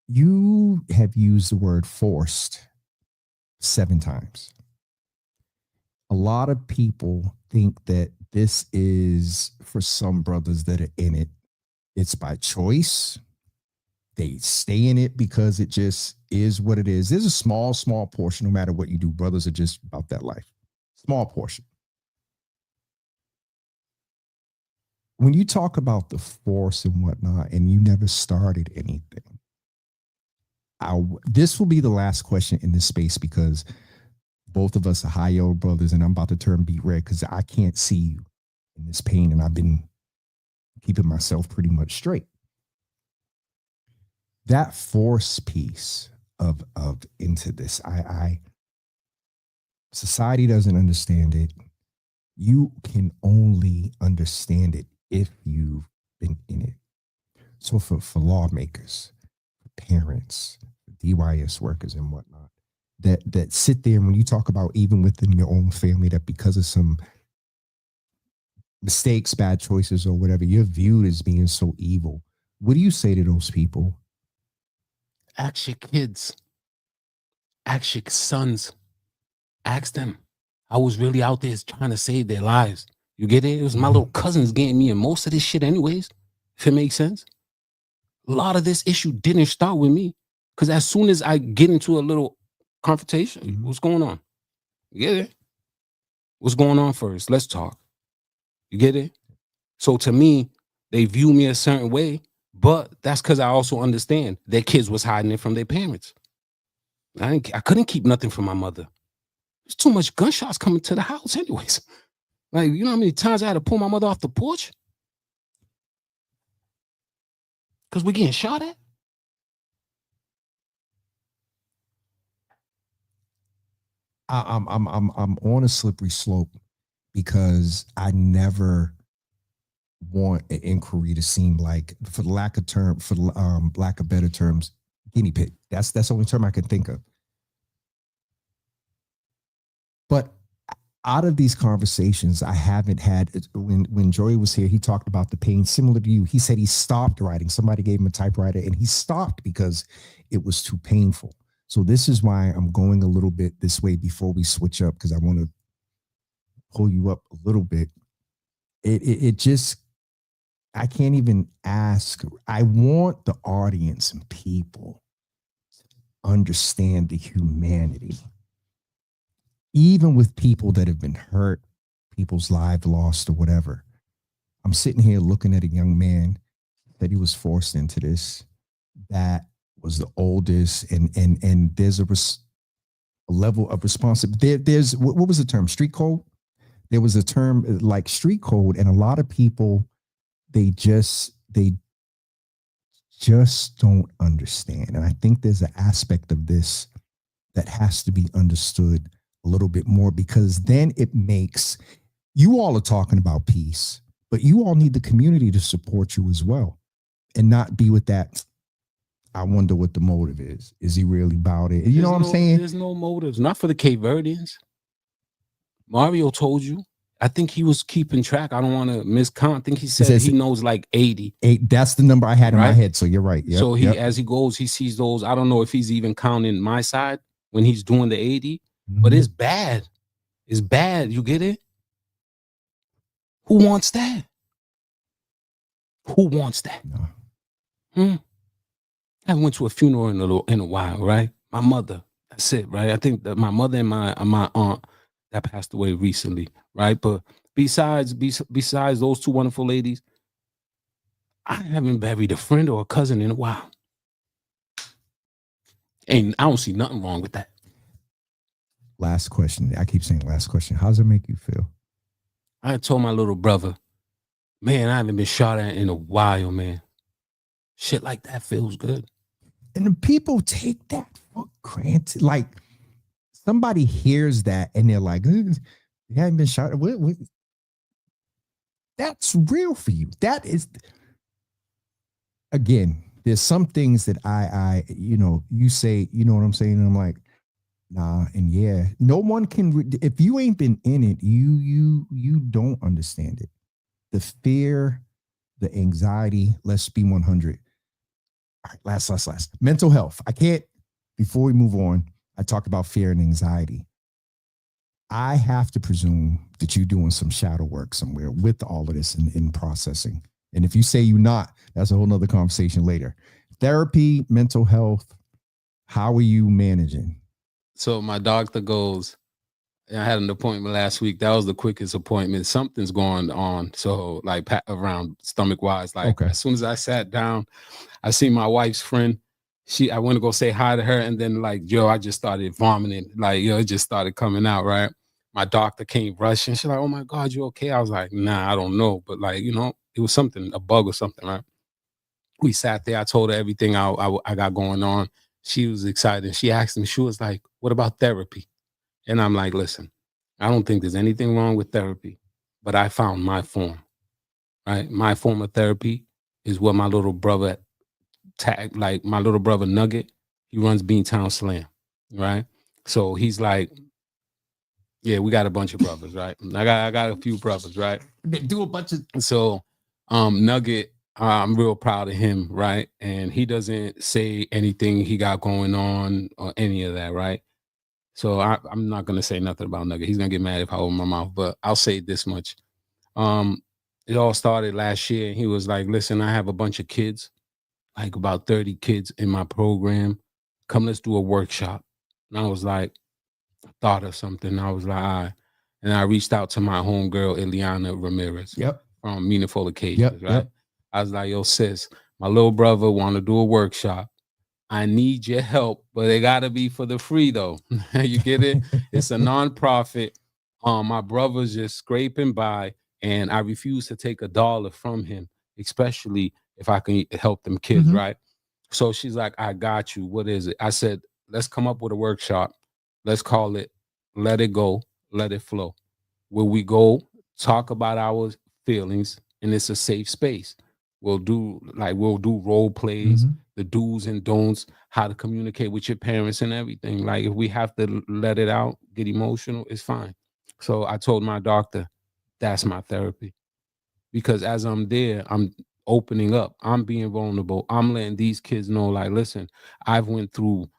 You have used the word forced 7 times. A lot of people think that this is for some brothers that are in it. It's by choice. They stay in it because it just is what it is. There's a small portion, no matter what you do. Brothers are just about that life. Small portion. When you talk about the force and whatnot, and you never started anything, this will be the last question in this space because both of us are high old brothers, and I'm about to turn beat red because I can't see you in this pain, and I've been keeping myself pretty much straight. That force piece of into this, society doesn't understand it. You can only understand it if you've been in it. So for lawmakers, for parents, for DYS workers and whatnot, that sit there, and when you talk about even within your own family, that because of some mistakes, bad choices, or whatever, you're viewed as being so evil. What do you say to those people? Ask your kids. Ask your sons. Ask them. I was really out there trying to save their lives. You get it? It was my little cousins getting me in most of this shit anyways, if it makes sense. A lot of this issue didn't start with me. Because as soon as I get into a little confrontation, what's going on? You get it? What's going on first? Let's talk. You get it? So to me, they view me a certain way, but that's because I also understand their kids was hiding it from their parents. I couldn't keep nothing from my mother. There's too much gunshots coming to the house anyways. Like, you know how many times I had to pull my mother off the porch? Because we're getting shot at? I'm on a slippery slope because I never want an inquiry to seem like, for lack of better terms, guinea pig. That's the only term I can think of. But out of these conversations, I haven't had, when Joey was here, he talked about the pain similar to you. He said he stopped writing. Somebody gave him a typewriter and he stopped because it was too painful. So this is why I'm going a little bit this way before we switch up, because I want to pull you up a little bit. It just, I can't even ask. I want the audience and people to understand the humanity. Even with people that have been hurt, people's lives lost or whatever. I'm sitting here looking at a young man that he was forced into this, that was the oldest, and there's a level of responsibility. There's what was the term? Street code? There was a term like street code, and a lot of people, they just don't understand. And I think there's an aspect of this that has to be understood a little bit more, because then it makes, you all are talking about peace, but you all need the community to support you as well, and not be with that, I wonder what the motive is. Is he really about it? You know what I'm saying? There's no motives, not for the Cape Verdeans. Mario told you. I think he was keeping track. I don't want to miscount. I think he said he knows like 80. That's the number I had in my head. So you're right. Yep, so as he goes, he sees those. I don't know if he's even counting my side when he's doing the 80, but it's bad. It's bad. You get it? Who wants that? Who wants that? No. I went to a funeral in a while, right? My mother, that's it, right? I think that my mother and my aunt that passed away recently, right? But besides those two wonderful ladies, I haven't buried a friend or a cousin in a while. And I don't see nothing wrong with that. Last question. I keep saying last question. How does it make you feel? I told my little brother, man, I haven't been shot at in a while, man. Shit like that feels good. And the people take that for granted. Like, somebody hears that and they're like, you haven't been shot. What? That's real for you. That is, again, there's some things that I you say, you know what I'm saying? And I'm like, nah, and yeah, no one can, if you ain't been in it, you don't understand it. The fear, the anxiety, let's be 100. All right, last. Mental health. I can't, before we move on, I talked about fear and anxiety. I have to presume that you're doing some shadow work somewhere with all of this in processing. And if you say you're not, that's a whole nother conversation later. Therapy, mental health, how are you managing? So my doctor goes, I had an appointment last week. That was the quickest appointment. Something's going on. So like around stomach wise, like as soon as I sat down, I see my wife's friend. I went to go say hi to her. And then like, I just started vomiting. Like, it just started coming out. Right. My doctor came rushing. She's like, oh my God, you okay? I was like, nah, I don't know. But like, it was something, a bug or something. Right. We sat there. I told her everything I got going on. She was excited. She asked me, she was like, what about therapy? And I'm like, listen, I don't think there's anything wrong with therapy, but I found my form, right? My form of therapy is what my little brother my little brother Nugget, he runs Beantown Slam, right? So he's like, yeah, we got a bunch of brothers, right? I got a few brothers, right? They do a bunch of. So Nugget, I'm real proud of him, right? And he doesn't say anything he got going on or any of that, right? So I'm not gonna say nothing about Nugget. He's gonna get mad if I open my mouth, but I'll say this much. It all started last year. And he was like, listen, I have a bunch of kids, like about 30 kids in my program. Come, let's do a workshop. And I was like, I thought of something. I was like, all right. And I reached out to my homegirl, Ileana Ramirez. From Meaningful Occasions, right? I was like, yo, sis, my little brother want to do a workshop. I need your help, but it gotta be for the free though. You get it? It's a nonprofit. My brother's just scraping by, and I refuse to take $1 from him, especially if I can help them kids, right? So she's like, I got you. What is it? I said, let's come up with a workshop. Let's call it Let It Go, Let It Flow. Where we go talk about our feelings, and it's a safe space. We'll do role plays, the do's and don'ts, how to communicate with your parents and everything. Like if we have to let it out, get emotional, it's fine. So I told my doctor, that's my therapy. Because as I'm there, I'm opening up, I'm being vulnerable. I'm letting these kids know, like, listen, I've went through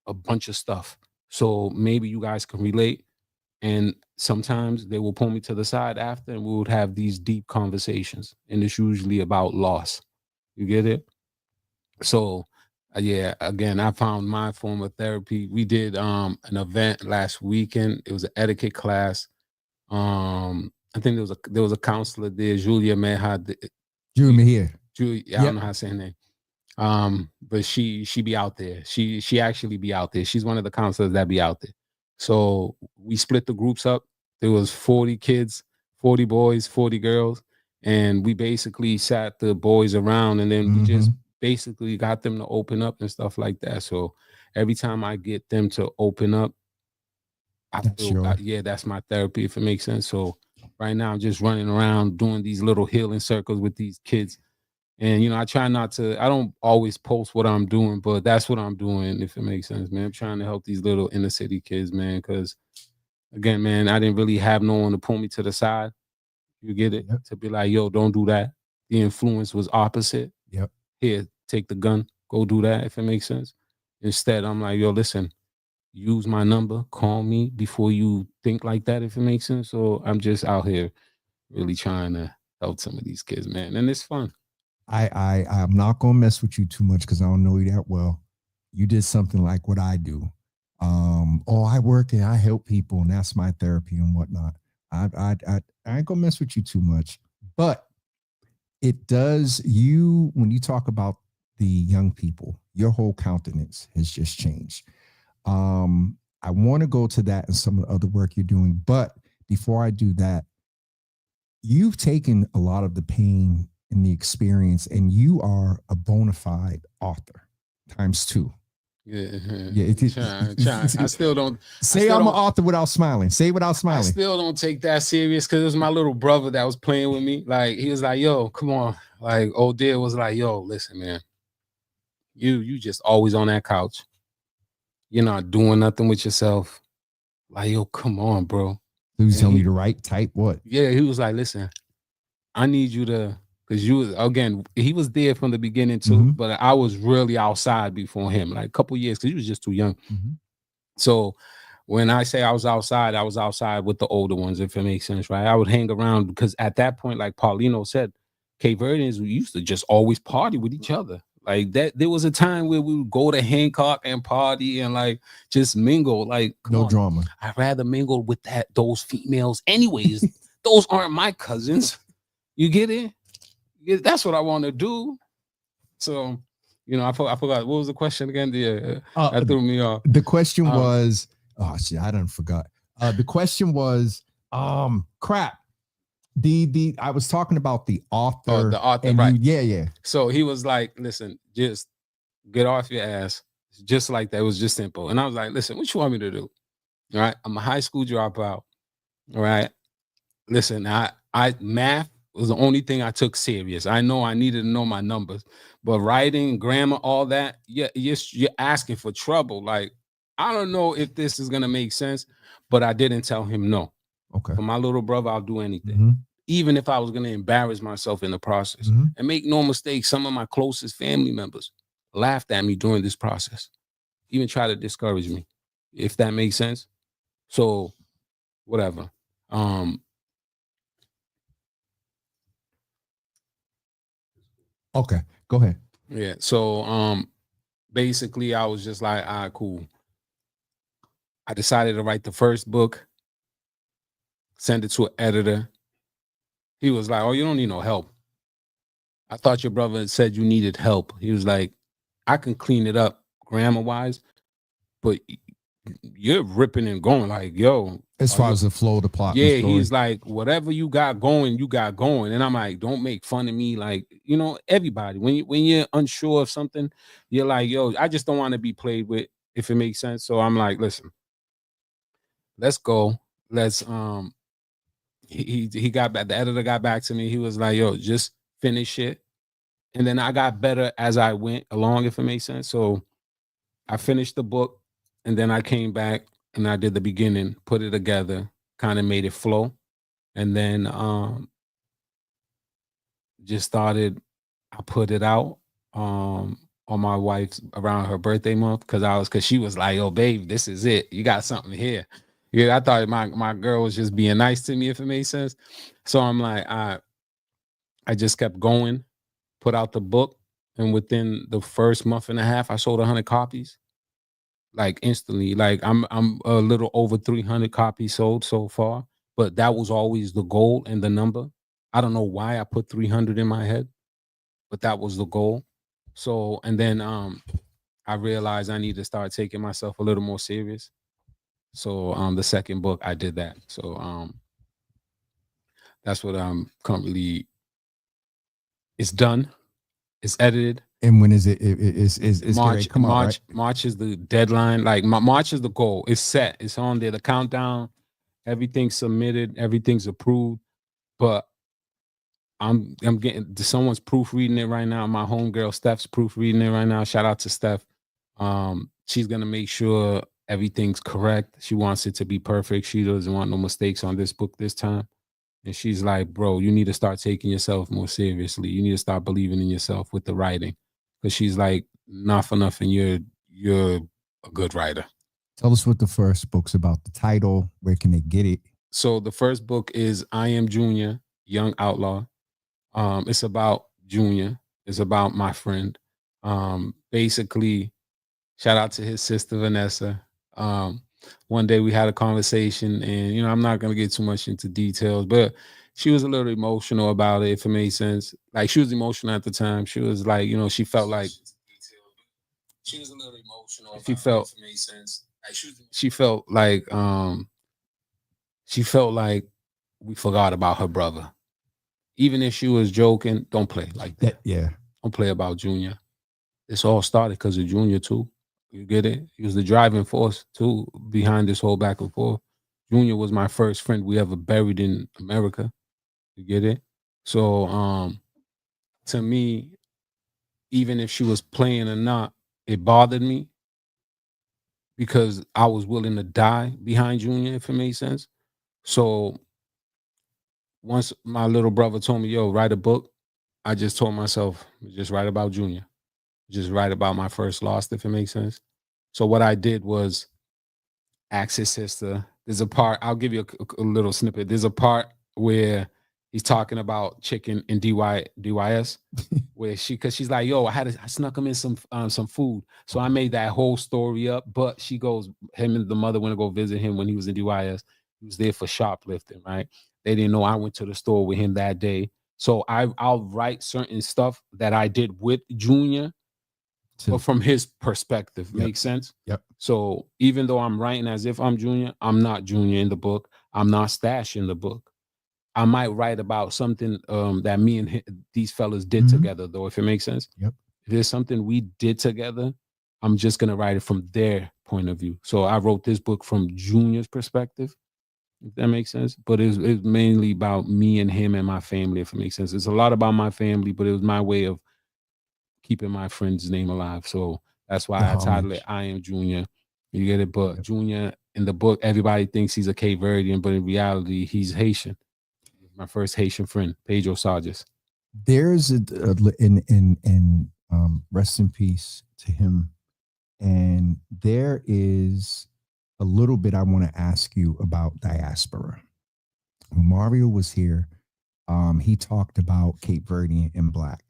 a bunch of stuff. So maybe you guys can relate. And sometimes they will pull me to the side after, and we would have these deep conversations. And it's usually about loss. You get it? So, yeah, again, I found my form of therapy. We did an event last weekend. It was an etiquette class. I think there was a counselor there, Julia Mejia. Julia, I don't know how to say her name. But she be out there. She actually be out there. She's one of the counselors that be out there. So we split the groups up. There was 40 kids, 40 boys, 40 girls. And we basically sat the boys around, and then we just basically got them to open up and stuff like that. So every time I get them to open up, I feel, that's my therapy, if it makes sense. So right now I'm just running around doing these little healing circles with these kids. And, I try not to, I don't always post what I'm doing, but that's what I'm doing, if it makes sense, man. I'm trying to help these little inner city kids, man, because, again, man, I didn't really have no one to pull me to the side. You get it? To be like, yo, don't do that. The influence was opposite. Here, take the gun, go do that, if it makes sense. Instead, I'm like, yo, listen, use my number, call me before you think like that, if it makes sense. So I'm just out here really trying to help some of these kids, man. And it's fun. I'm not gonna mess with you too much because I don't know you that well. You did something like what I do. I work and I help people, and that's my therapy and whatnot. I ain't gonna mess with you too much, but it does when you talk about the young people, your whole countenance has just changed. I want to go to that and some of the other work you're doing, but before I do that, you've taken a lot of the pain and the experience, and you are a bona fide author ×2. I still don't say I'm an author without smiling. Say it without smiling. I still don't take that serious because it was my little brother that was playing with me. Like, he was like, yo, come on. Like, old dear was like, yo, listen, man, you just always on that couch. You're not doing nothing with yourself. Like, yo, come on, bro. He was telling you to write, type what? Yeah, he was like, listen, I need you to, because he was there from the beginning too, but I was really outside before him, like a couple years, because he was just too young. So when I say I was outside with the older ones, if it makes sense, right? I would hang around because at that point, like Paulino said, Cape Verdeans, we used to just always party with each other. Like that, there was a time where we would go to Hancock and party and like just mingle. Like, No drama. I'd rather mingle with those females, anyways. Those aren't my cousins. You get it? That's what I want to do. So, you know, I forgot what was the question again. That threw me off. The question was, oh shit, I done forgot. The question was, crap. I was talking about the author. The author, and right? Yeah. So he was like, "Listen, just get off your ass." Just like that. It was just simple. And I was like, "Listen, what you want me to do? All right, I'm a high school dropout. All right, listen, I math was the only thing I took serious. I know I needed to know my numbers, but writing, grammar, all that, you're asking for trouble. Like, I don't know if this is gonna make sense, but I didn't tell him no. Okay. For my little brother, I'll do anything, even if I was gonna embarrass myself in the process. And make no mistake, some of my closest family members laughed at me during this process, even try to discourage me, if that makes sense. So, whatever. Okay, go ahead. Yeah. So basically I was just like, all right, cool. I decided to write the first book, send it to an editor. He was like, oh, you don't need no help. I thought your brother had said you needed help. He was like, I can clean it up grammar wise, but you're ripping and going like, yo. As far as the flow, the plot. Yeah, the story. he's like, whatever you got going, you got going. And I'm like, don't make fun of me. Like, you know, everybody, when you're unsure of something, you're like, yo, I just don't want to be played with, if it makes sense. So I'm like, listen, let's go. Let's he got back, the editor got back to me. He was like, yo, just finish it. And then I got better as I went along, if it makes sense. So I finished the book, and then I came back and I did the beginning, put it together, kind of made it flow. And then just started, I put it out on my wife's around her birthday month, because she was like, "Yo, babe, this is it. You got something here." Yeah, I thought my girl was just being nice to me, if it made sense. So I'm like, I just kept going, put out the book, and within the first month and a half, I sold 100 copies. Like instantly. Like I'm a little over 300 copies sold so far, but that was always the goal and the number. I don't know why I put 300 in my head, but that was the goal. So, and then I realized I need to start taking myself a little more serious. So the second book, I did that. So that's what I'm currently, it's done, it's edited. And when is it? Is March? come on, right? March is the deadline. Like March is the goal. It's set. It's on there. The countdown. Everything's submitted. Everything's approved. But I'm getting, someone's proofreading it right now. My homegirl Steph's proofreading it right now. Shout out to Steph. She's gonna make sure everything's correct. She wants it to be perfect. She doesn't want no mistakes on this book this time. And she's like, bro, you need to start taking yourself more seriously. You need to start believing in yourself with the writing. Because she's like, not for nothing, you're a good writer. Tell us what the first book's about, the title, where can they get it? So the first book is I Am Junior, Young Outlaw. It's about Junior. It's about my friend. Basically, shout out to his sister, Vanessa. One day we had a conversation, and, you know, I'm not going to get too much into details, but she was a little emotional about it, if it made sense. Like, she was emotional at the time. She was like, you know, she felt like, she was a little emotional. She felt, if it made sense. Like, she felt like we forgot about her brother. Even if she was joking, don't play like that. Yeah. Don't play about Junior. This all started because of Junior too. You get it? He was the driving force too behind this whole back and forth. Junior was my first friend we ever buried in America. You get it? So to me, even if she was playing or not, it bothered me because I was willing to die behind Junior, if it made sense. So once my little brother told me, yo, write a book, I just told myself, just write about Junior. Just write about my first loss, if it makes sense. So what I did was ask his sister. There's a part, I'll give you a little snippet. There's a part where He's talking about chicken in DYS, where cause she's like, yo, I snuck him in some food. So I made that whole story up. But she goes, him and the mother went to go visit him when he was in DYS. He was there for shoplifting, right? They didn't know I went to the store with him that day. So I'll write certain stuff that I did with Junior, but from his perspective. Yep. Makes sense? Yep. So even though I'm writing as if I'm Junior, I'm not Junior in the book. I'm not Stash in the book. I might write about something that me and these fellas did together, though, if it makes sense. Yep. If there's something we did together, I'm just going to write it from their point of view. So I wrote this book from Junior's perspective, if that makes sense. But it's mainly about me and him and my family, if it makes sense. It's a lot about my family, but it was my way of keeping my friend's name alive. So that's why I titled it I Am Junior. You get it? But Junior, in the book, everybody thinks he's a Cape Verdean, but in reality, he's Haitian. My first Haitian friend, Pedro Sarges. There's rest in peace to him. And there is a little bit I want to ask you about diaspora. When Mario was here, he talked about Cape Verdean and black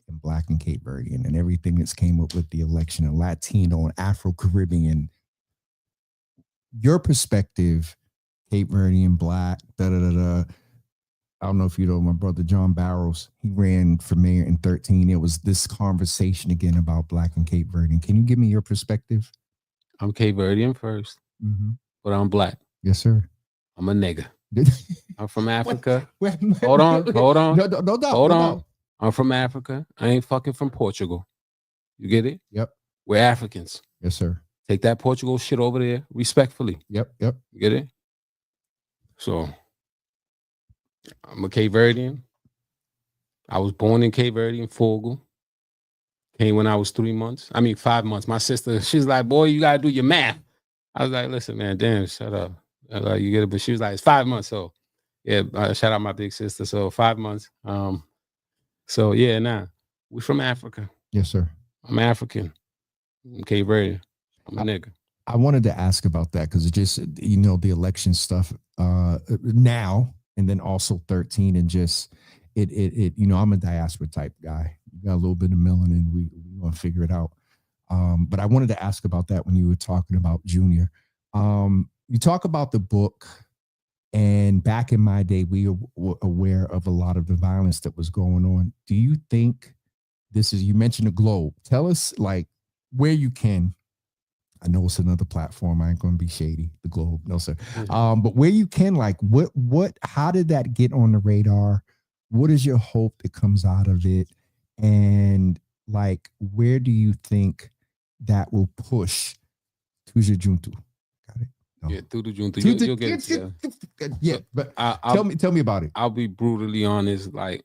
and Cape Verdean and everything that's came up with the election and Latino and Afro-Caribbean. Your perspective, Cape Verdean, black, I don't know if you know my brother John Barrows. He ran for mayor in 2013. It was this conversation again about black and Cape Verdean. Can you give me your perspective? I'm Cape Verdean first, but I'm black. Yes, sir. I'm a nigga. I'm from Africa. Hold on. No doubt. Hold on. I'm from Africa. I ain't fucking from Portugal. You get it? Yep. We're Africans. Yes, sir. Take that Portugal shit over there respectfully. Yep. You get it? So I'm a Cape Verdean. I was born in Cape Verde in Fogle. Came when I was 5 months. My sister, she's like, boy, you gotta do your math. I was like, listen, man, damn, shut up. Like, you get it? But she was like, it's 5 months. So yeah, shout out my big sister. So 5 months. So yeah, we from Africa. Yes, sir. I'm African. I'm Cape Verde. I'm a nigga. I wanted to ask about that because it just, the election stuff now and then also 13 and just it I'm a diaspora type guy. You got a little bit of melanin. We want to figure it out. But I wanted to ask about that when you were talking about Junior. You talk about the book, and back in my day, we were aware of a lot of the violence that was going on. Do you think you mentioned the Globe. Tell us like where you can. I know it's another platform. I ain't going to be shady. The Globe. No, sir. But where you can, like, how did that get on the radar? What is your hope that comes out of it? And like, where do you think that will push Tudu Juntu? Got it? No. Yeah, Tudu Juntu. You'll get it. Yeah, but tell me about it. I'll be brutally honest. Like,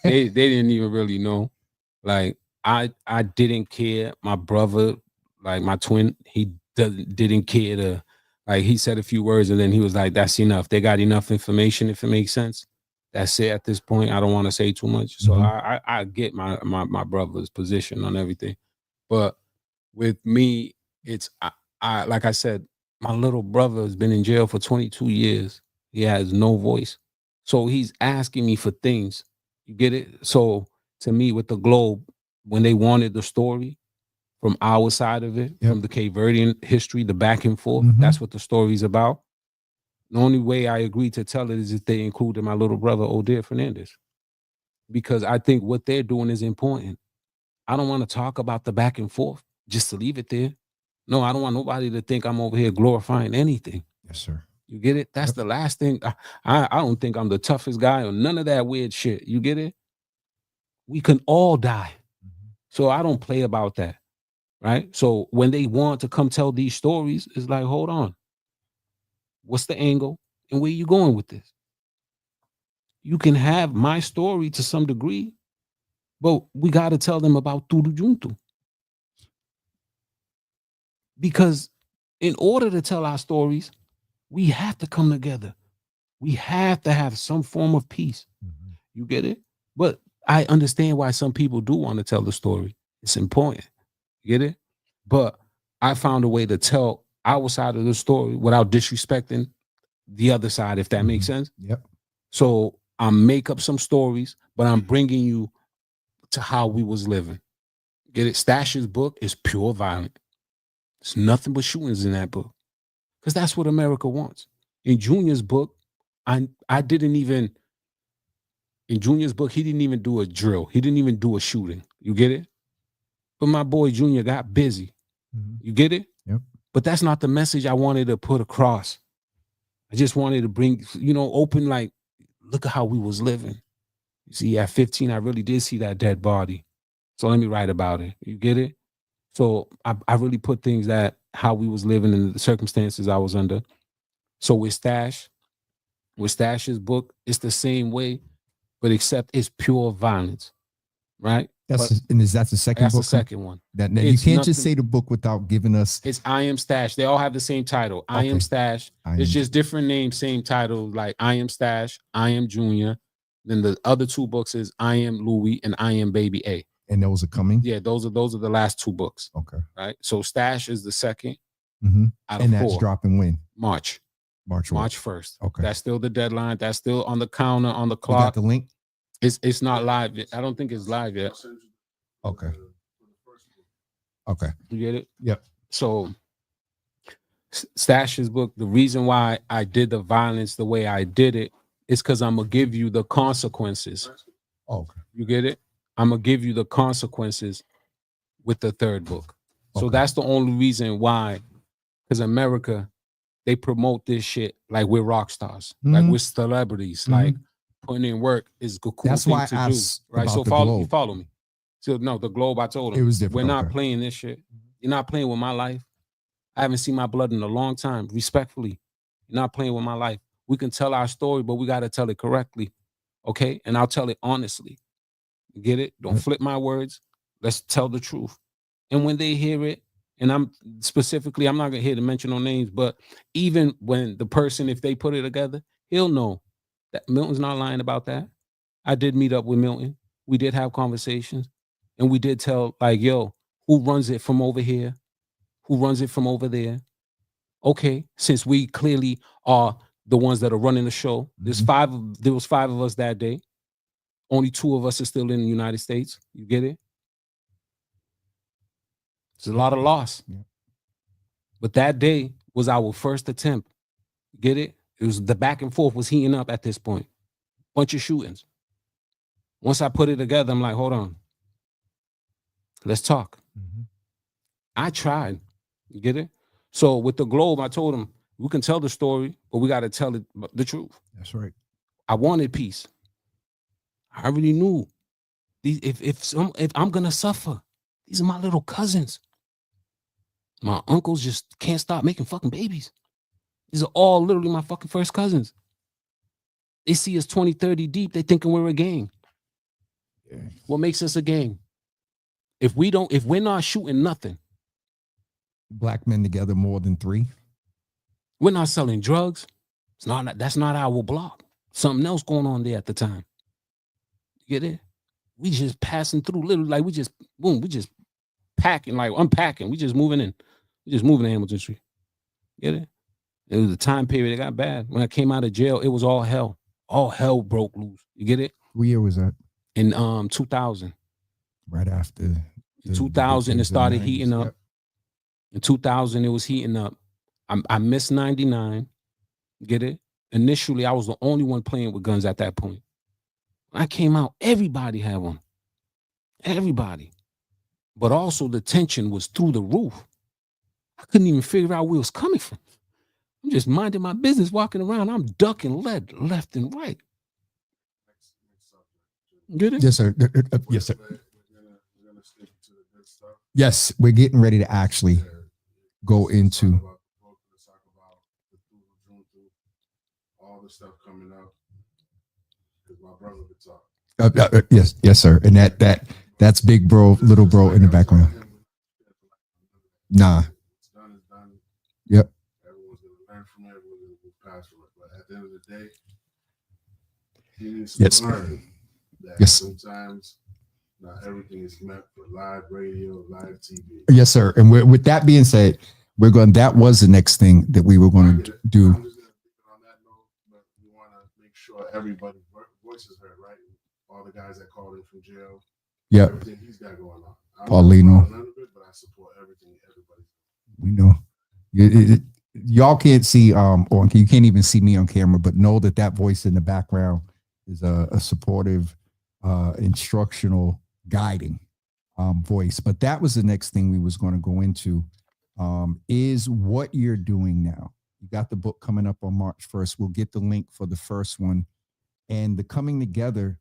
they didn't even really know. Like, I didn't care. My brother, like my twin, he didn't care to, like, he said a few words and then he was like, that's enough. They got enough information, if it makes sense. That's it at this point. I don't want to say too much. So I get my brother's position on everything. But with me, it's, I like I said, my little brother has been in jail for 22 years. He has no voice. So he's asking me for things. You get it? So to me, with the Globe, when they wanted the story from our side of it, from the Cape Verdean history, the back and forth, that's what the story's about. The only way I agreed to tell it is if they included my little brother, Odir Fernandez. Because I think what they're doing is important. I don't want to talk about the back and forth just to leave it there. No, I don't want nobody to think I'm over here glorifying anything. Yes, sir. You get it? That's the last thing. I don't think I'm the toughest guy or none of that weird shit. You get it? We can all die. So I don't play about that. Right? So when they want to come tell these stories, it's like, hold on. What's the angle? And where you going with this? You can have my story to some degree, but we got to tell them about Tudu Juntu. Because in order to tell our stories, we have to come together. We have to have some form of peace. You get it? But I understand why some people do want to tell the story. It's important. You get it? But I found a way to tell our side of the story without disrespecting the other side, if that makes sense. Yep. So I make up some stories, but I'm bringing you to how we was living. Get it? Stash's book is pure violent. There's nothing but shootings in that book, because that's what America wants. In Junior's book, I didn't even. In Junior's book, he didn't even do a drill. He didn't even do a shooting. You get it? But my boy Junior got busy. You get it? Yep. But that's not the message I wanted to put across. I just wanted to bring, open, like, look at how we was living. You see, at 15, I really did see that dead body. So let me write about it. You get it? So I really put things that how we was living and the circumstances I was under. So with Stash's book, it's the same way, but except it's pure violence, right? And is that the second book? That's the second one. That you can't just say the book without giving us. It's I Am Stash. They all have the same title. I Am Stash. It's just different names, same title. Like I Am Stash, I Am Junior. Then the other two books is I Am Louis and I Am Baby A. And those are coming. Yeah, those are the last two books. Okay. Right. So Stash is the second. Out of and that's 4. Dropping when? March 1st. Okay. That's still the deadline. That's still on the counter, on the clock. You got the link? It's not live yet. I don't think it's live yet. Okay. You get it? Yep. So Stash's book, the reason why I did the violence the way I did it is because I'm gonna give you the consequences. Okay. You get it? I'm gonna give you the consequences with the third book. So that's the only reason why, because America, they promote this shit like we're rock stars, like we're celebrities, like putting in work is a cool that's thing why to I do. Right. So follow me. So no, the Globe, I told him it was different. We're not playing this shit. You're not playing with my life. I haven't seen my blood in a long time. Respectfully, you're not playing with my life. We can tell our story, but we got to tell it correctly. Okay. And I'll tell it honestly. You get it? Don't flip my words. Let's tell the truth. And when they hear it, and I'm not gonna here to mention no names, but even when the person, if they put it together, he'll know that Milton's not lying about that. I did meet up with Milton. We did have conversations, and we did tell, like, yo, who runs it from over here? Who runs it from over there? Okay, since we clearly are the ones that are running the show, there was 5 of us that day. Only 2 of us are still in the United States. You get it? It's a lot of loss. Yeah. But that day was our first attempt. Get it? It was the back and forth was heating up at this point. Bunch of shootings. Once I put it together, I'm like, hold on. Let's talk. I tried. You get it? So with the Globe, I told him, we can tell the story, but we got to tell it the truth. That's right. I wanted peace. I already knew. If I'm gonna suffer, these are my little cousins. My uncles just can't stop making fucking babies. These are all literally my fucking first cousins. They see us 20, 30 deep. They thinking we're a gang. Yeah. What makes us a gang? If we're not shooting nothing. Black men together more than 3. We're not selling drugs. That's not our block. Something else going on there at the time. You get it? We just passing through, literally, like we just packing, like unpacking. We just moving in. We just moving to Hamilton Street. Get it? It was a time period that got bad. When I came out of jail, it was all hell. All hell broke loose. You get it? What year was that? In 2000. Right after. In 2000, it started heating up. Yep. In 2000, it was heating up. I missed 99. Get it? Initially, I was the only one playing with guns at that point. When I came out, everybody had one. Everybody. But also the tension was through the roof. I couldn't even figure out where it was coming from. I'm just minding my business, walking around. I'm ducking lead left and right. Get it? Yes, sir. Yes, sir. Yes, we're getting ready to actually go into all the stuff coming up. Because my brother would talk. Yes, sir. And that's big bro, little bro in the background. Nah. What's done is done. Yep. Everyone's gonna learn from it. Everyone's gonna pass from it. But at the end of the day, he needs to learn that sometimes not everything is meant for live radio, live TV. Yes, sir. And with that being said, that was the next thing that we were going to do. but we want to make sure everybody's voice is heard, right? All the guys that called in from jail. Yeah. Everything he's got going on. Paulino. None of it, but I support everything everybody. We know. Y'all can't see, or you can't even see me on camera, but know that voice in the background is a supportive, instructional, guiding voice. But that was the next thing we was going to go into, is what you're doing now. You got the book coming up on March 1st. We'll get the link for the first one. And the coming together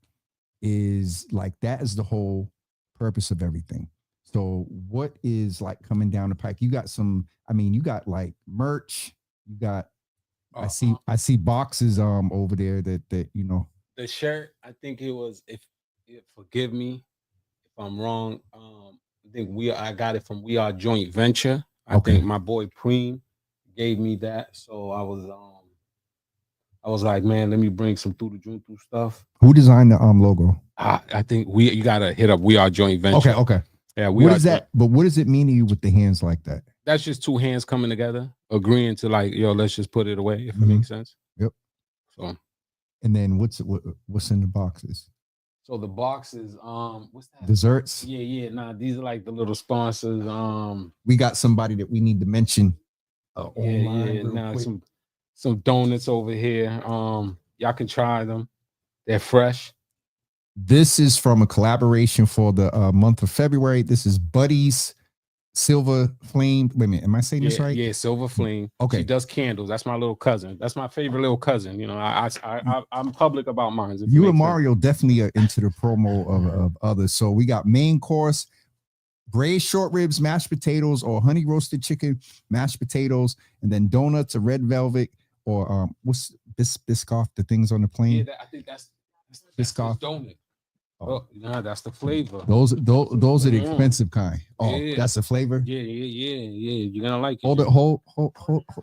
is like, that is the whole purpose of everything. So what is like coming down the pike? You got you got like merch. You got, I see boxes over there that you know. The shirt, I think it was, forgive me if I'm wrong. I think I got it from We Are Joint Venture. I think my boy Preem gave me that. So I was like, man, let me bring some Tudu Juntu stuff. Who designed the logo? I think you gotta hit up We Are Joint Venture. Okay. Yeah, what is that? But what does it mean to you with the hands like that? That's just two hands coming together, agreeing to like, yo, let's just put it away, if it makes sense. Yep. So, and then what's in the boxes? So the boxes, what's that? Desserts. Yeah. Nah, these are like the little sponsors. We got somebody that we need to mention. Now some donuts over here. Y'all can try them. They're fresh. This is from a collaboration for the month of February. This is Buddy's Silver Flame. Wait a minute, am I saying this right? Yeah, Silver Flame. Okay. She does candles. That's my little cousin. That's my favorite little cousin. You know, I'm public about mine. You and Mario definitely are into the promo of others. So we got main course, braised short ribs, mashed potatoes, or honey roasted chicken, mashed potatoes, and then donuts, a red velvet, or what's Biscoff, the things on the plane? Yeah, I think that's Biscoff donut. Oh, nah, that's the flavor. Those are the expensive kind. Oh, yeah. That's the flavor. Yeah. You're gonna like it. Hold.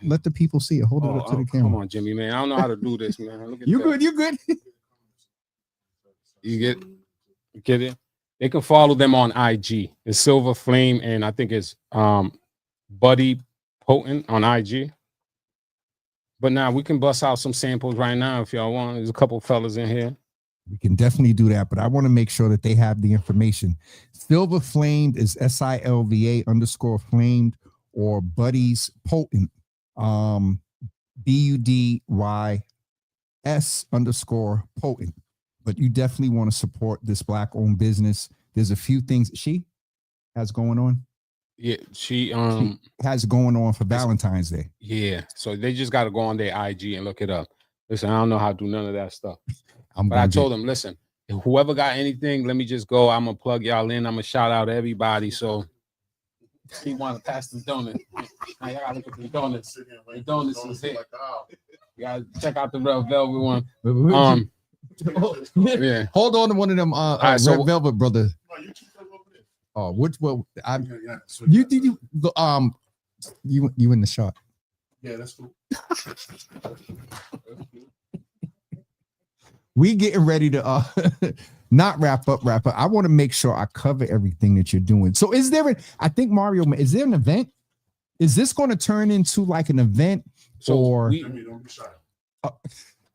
Let the people see it. Hold it up to the camera. Come on, Jimmy, man. I don't know how to do this, man. Look at you that. Good. You good. You get it. They can follow them on IG. It's Silver Flame, and I think it's Buddy Potent on IG. But now we can bust out some samples right now if y'all want. There's a couple fellas in here. We can definitely do that, but I want to make sure that they have the information. Silver Flamed is SILVA_flamed, or Buddy's Potent, BUDYS_potent. But you definitely want to support this Black-owned business. There's a few things she has going on. Yeah, she has going on for Valentine's Day. Yeah, so they just got to go on their IG and look it up. Listen, I don't know how to do none of that stuff. But I told them, listen, if whoever got anything, let me just go. I'm going to plug y'all in. I'm going to shout out everybody. So he want to pass the donut. Now y'all got to look at the donuts. The donuts is here. You got to check out the red velvet one. Yeah. Hold on to one of them red velvet, brother. Oh, which one? You in the shot. Yeah, that's cool. We getting ready to not wrap up. I want to make sure I cover everything that you're doing. So is there I think Mario, is there an event? Is this going to turn into like an event? So or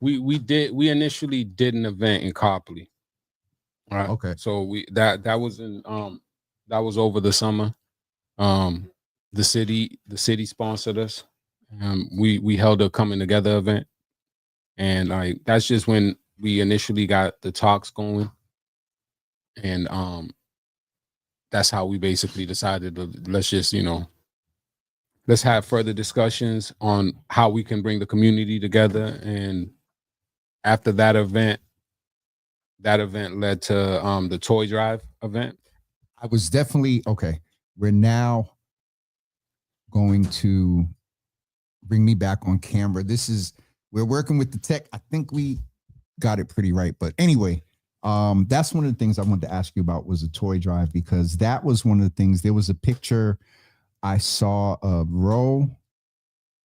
we initially did an event in Copley. All right. Okay. So that was in that was over the summer. The city sponsored us. We held a coming together event, and like that's just when we initially got the talks going, and that's how we basically decided to let's have further discussions on how we can bring the community together. And after that event led to the toy drive event. I was definitely okay. We're now going to bring me back on camera. We're working with the tech. I think we got it pretty right. But anyway, that's one of the things I wanted to ask you about was a toy drive, because that was one of the things. There was a picture I saw of Ro.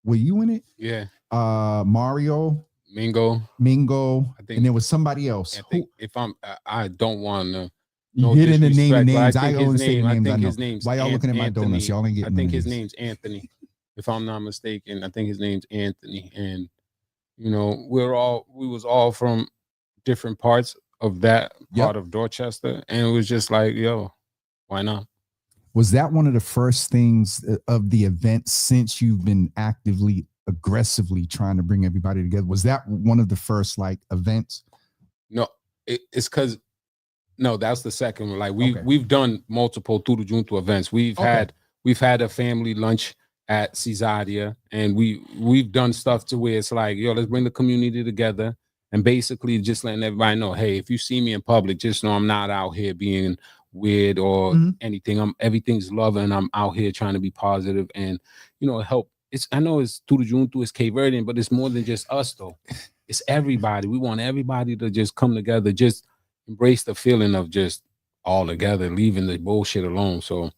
Were you in it? Yeah. Mario. Mingo. I think, and there was somebody else. I don't want to. You getting the name and names. I always say I names. think his name's Why y'all looking at my donuts? Y'all ain't getting. I think his name's Anthony. If I'm not mistaken, I think his name's Anthony. And You know, we was all from different parts of that part of Dorchester, and it was just like, yo, why not? Was that one of the first things of the event since you've been aggressively trying to bring everybody together? Was that one of the first like events? No, it's because no, that's the second one. Like we've done multiple Tudu Juntu events. We've had a family lunch at Cesaria, and we've done stuff to where it's like, yo, let's bring the community together, and basically just letting everybody know, hey, if you see me in public, just know I'm not out here being weird or anything. Everything's love, and I'm out here trying to be positive and, you know, help. I know it's Tudu Juntu, it's Cape Verdean, but it's more than just us though. It's everybody. We want everybody to just come together, just embrace the feeling of just all together, leaving the bullshit alone. So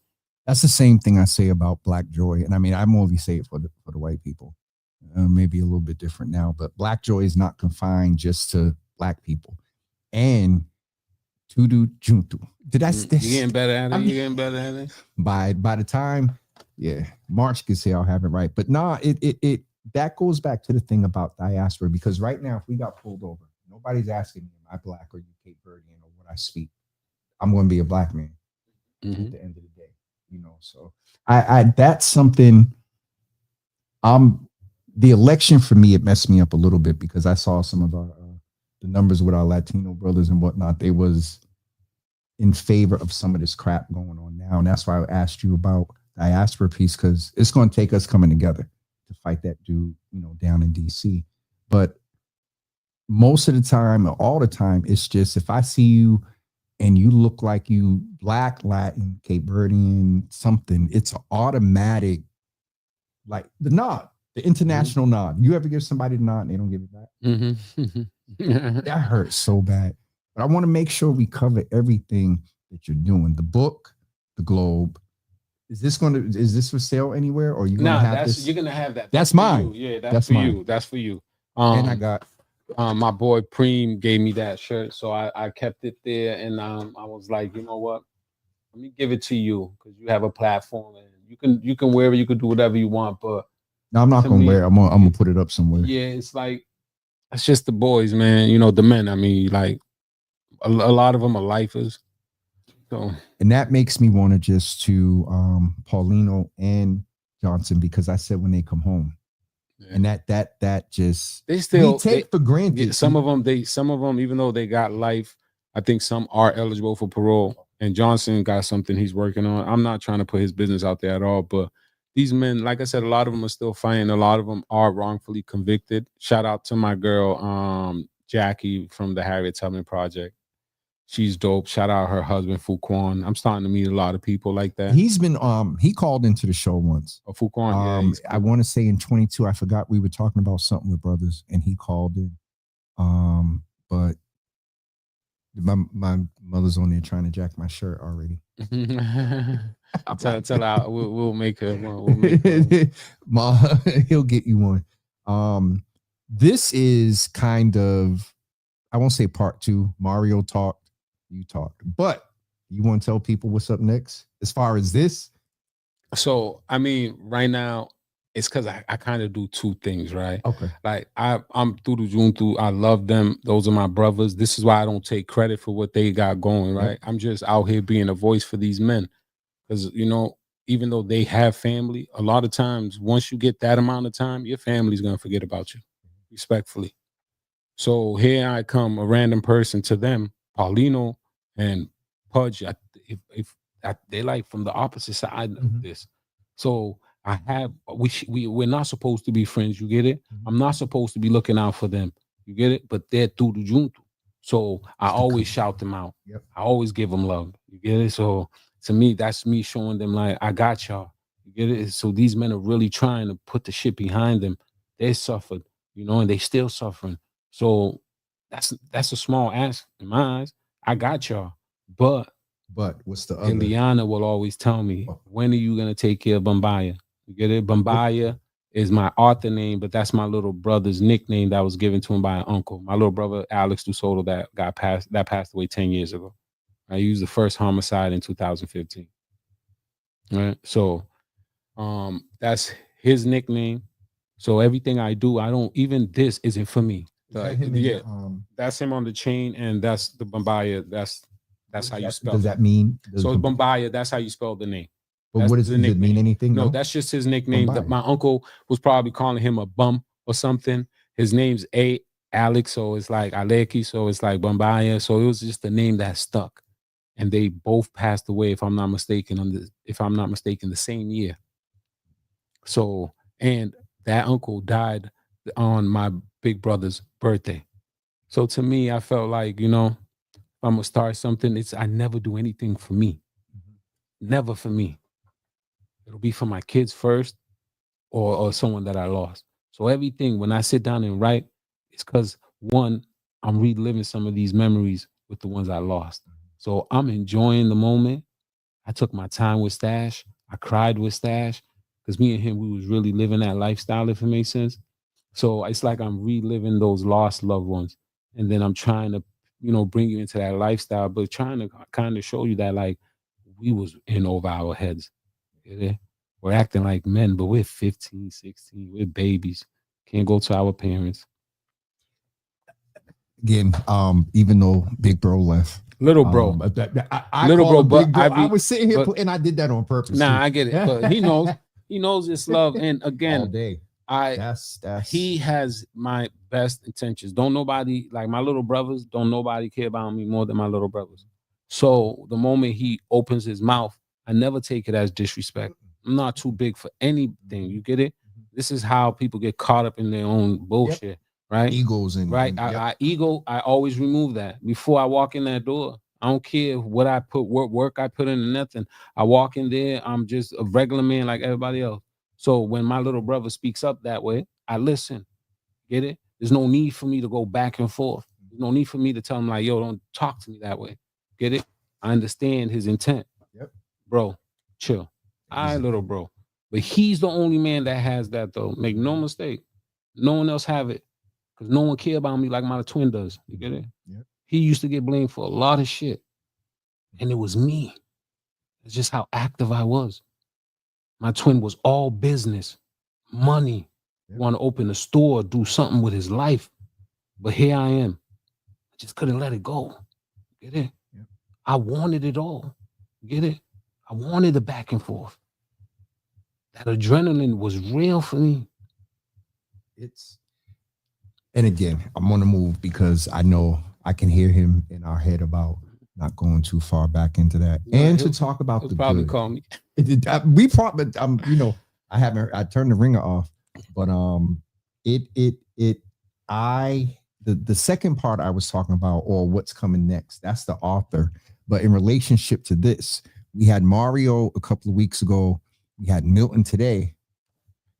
that's the same thing I say about Black Joy. And I mean, I'm only say it for the white people, maybe a little bit different now, but Black Joy is not confined just to Black people. And Tudu Juntu. Did I say? You getting better at it? You getting better at it? By the time, March could say I'll have it right. But nah, it that goes back to the thing about diaspora, because right now, if we got pulled over, nobody's asking me, am I Black or you Cape Verdean or what I speak? I'm going to be a Black man at the end of the day, you know. So I that's something. The election for me, it messed me up a little bit because I saw some of our the numbers with our Latino brothers and whatnot. They was in favor of some of this crap going on now, and that's why I asked you about diaspora piece, because it's going to take us coming together to fight that dude, you know, down in DC. But most of the time, or all the time, it's just if I see you and you look like you Black, Latin, Cape Verdean, something, it's automatic, like the nod, the international nod. You ever give somebody the nod and they don't give it back? That hurts so bad. But I want to make sure we cover everything that you're doing. The book, the Globe. Is this for sale anywhere, or are you gonna have this? You're gonna have that. That's mine. Yeah, that's for mine. you. That's for you. And I got my boy Preem gave me that shirt, so I kept it there, and I was like, you know what? Let me give it to you because you have a platform, and you can wear it, you can do whatever you want. But no, I'm not gonna wear it. I'm gonna put it up somewhere. Yeah, it's like it's just the boys, man. You know, the men. I mean, like a lot of them are lifers. So, and that makes me want to just to Paulino and Johnson, because I said when they come home, and that just they still take for granted. Yeah, some of them, even though they got life, I think some are eligible for parole. And Johnson got something he's working on. I'm not trying to put his business out there at all, but these men, like I said, a lot of them are still fighting. A lot of them are wrongfully convicted. Shout out to my girl, Jackie from the Harriet Tubman Project. She's dope. Shout out her husband, Fuquan. I'm starting to meet a lot of people like that. He's been he called into the show once. Oh, Fuquan, I want to say in 22, I forgot we were talking about something with brothers, and he called in. But my mother's on there trying to jack my shirt already. tell her we'll make her one. Ma, he'll get you one. This is kind of, I won't say part two. Mario talked. You talked, but you want to tell people what's up next as far as this? So, I mean, right now, it's because I kind of do two things, right? Okay. Like I'm Tudu Juntu. I love them. Those are my brothers. This is why I don't take credit for what they got going, right? Yep. I'm just out here being a voice for these men. Because, you know, even though they have family, a lot of times, once you get that amount of time, your family's going to forget about you, respectfully. So here I come, a random person to them, Paulino and Pudge, they're like from the opposite side of this. So we're not supposed to be friends, you get it? I'm not supposed to be looking out for them, you get it? But they're Tudu Juntu. So I always shout them out. Yep. I always give them love, you get it? So to me, that's me showing them like, I got y'all, you get it? So these men are really trying to put the shit behind them. They suffered, you know, and they still suffering. So that's a small ask in my eyes. I got y'all, but what's the other? Ileana will always tell me, when are you gonna take care of BumBya? You get it? BumBya is my author name, but that's my little brother's nickname that was given to him by an uncle. My little brother Alex Dosouto that passed away 10 years ago. I used the first homicide in 2015. Right, so that's his nickname. So everything I do, I don't even this isn't for me. Is that him in Yeah, the, That's him on the chain, and that's the BumBya. That's how you spell. does that mean? So it's BumBya. That's how you spell the name. But That's what does it mean? Anything? No, that's just his nickname. BumBya. My uncle was probably calling him a bum or something. His name's Alex, so it's like Aleki, so it's like BumBya. So it was just the name that stuck. And they both passed away, if I'm not mistaken, the same year. So, and that uncle died on my big brother's birthday. So to me, I felt like, if I'm gonna start something, I never do anything for me. Never for me. It'll be for my kids first, or someone that I lost. So everything, when I sit down and write, it's because, one, I'm reliving some of these memories with the ones I lost. So I'm enjoying the moment. I took my time with Stash. I cried with Stash because me and him, we was really living that lifestyle, if it makes sense. So it's like I'm reliving those lost loved ones. And then I'm trying to, bring you into that lifestyle, but trying to kind of show you that, like, we was in over our heads. Yeah? We're acting like men, but we're 15, 16. We're babies. Can't go to our parents. Again, even though Big Bro left. Little bro. I was sitting here and I did that on purpose. Nah, too. I get it. But he knows this love. And again, all day. He has my best intentions. Don't nobody, like my little brothers, don't nobody care about me more than my little brothers. So the moment he opens his mouth, I never take it as disrespect. I'm not too big for anything. You get it? This is how people get caught up in their own bullshit, right? Egos and right. I always remove that before I walk in that door. I don't care what I put, work I put in, nothing. I walk in there, I'm just a regular man like everybody else. So when my little brother speaks up that way, I listen. Get it? There's no need for me to go back and forth. There's no need for me to tell him like, yo, don't talk to me that way. Get it? I understand his intent. Yep. Bro, chill. All right, little bro. But he's the only man that has that, though. Make no mistake. No one else have it. Because no one care about me like my twin does. You get it? Yep. He used to get blamed for a lot of shit. And it was me. It's just how active I was. My twin was all business, money. Yep. Want to open a store, do something with his life. But here I am. I just couldn't let it go. Get it? Yep. I wanted it all. Get it? I wanted the back and forth. That adrenaline was real for me. And again, I'm on the move because I know I can hear him in our head about not going too far back into that, and to talk about the probably good. call me. We probably, I turned the ringer off, but the second part I was talking about, or what's coming next, that's the author. But in relationship to this, we had Mario a couple of weeks ago. We had Milton today.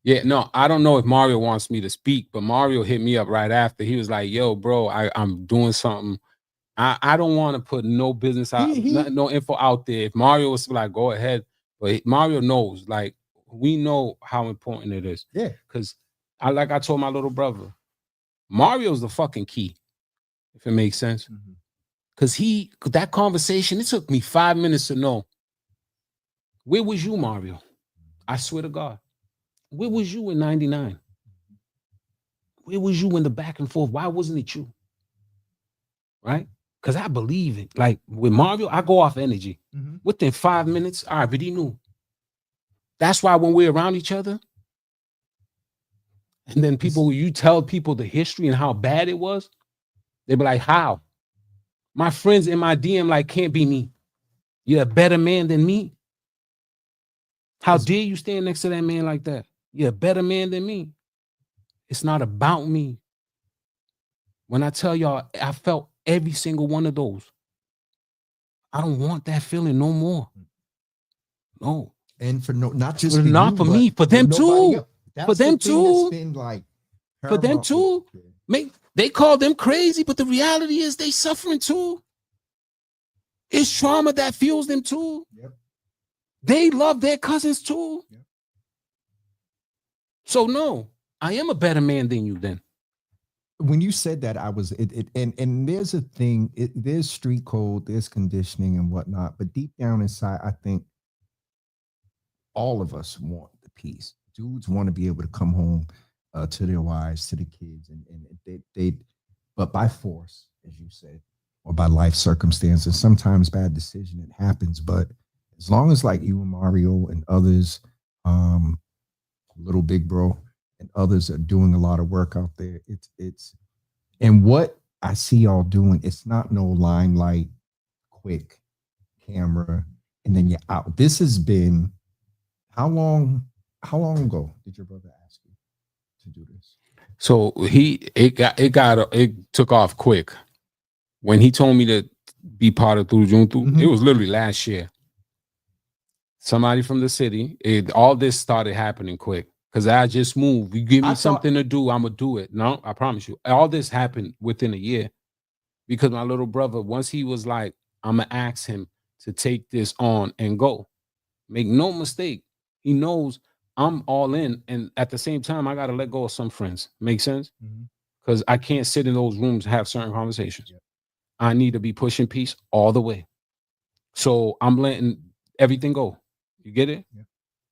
Yeah, no, I don't know if Mario wants me to speak, but Mario hit me up right after. He was like, yo, bro, I'm doing something. I don't want to put no business out, no info out there. If Mario was like, go ahead. But Mario knows, like, we know how important it is. Yeah. Because I told my little brother, Mario's the fucking key, if it makes sense. Because that conversation, it took me 5 minutes to know. Where was you, Mario? I swear to God. Where was you in 99? Where was you in the back and forth? Why wasn't it you? Right? Because I believe it. Like with Mario, I go off energy. Within 5 minutes, I already knew. That's why when we're around each other, and then you tell people the history and how bad it was, they be like, how? My friends in my DM like, can't be me. You're a better man than me. How dare you stand next to that man like that? You're a better man than me. It's not about me. When I tell y'all, I felt every single one of those. I don't want that feeling no more. No. And not just for not you, for me, for them too. For them too. For them too. They call them crazy, but the reality is they suffering too. It's trauma that fuels them too. Yep. They love their cousins too. Yep. So no, I am a better man than you then. When you said that, I was and there's a thing, there's street code, there's conditioning and whatnot, but deep down inside, I think all of us want the peace. Dudes want to be able to come home to their wives, to the kids, and they but by force, as you said, or by life circumstances, sometimes bad decision it happens. But as long as like you and Mario and others, little big bro and others are doing a lot of work out there, it's and what I see y'all doing, it's not no limelight, quick camera, and then you're out. This has been how long ago did your brother ask you to do this? So it took off quick. When he told me to be part of Tudu Juntu, it was literally last year. Somebody from the city, all this started happening quick because I just moved. You give me something to do, I'm gonna do it. No, I promise you. All this happened within a year because my little brother, once he was like, I'm gonna ask him to take this on and go. Make no mistake, he knows I'm all in, and at the same time, I gotta let go of some friends. Make sense? Because I can't sit in those rooms and have certain conversations. I need to be pushing peace all the way. So I'm letting everything go. You get it? Yeah.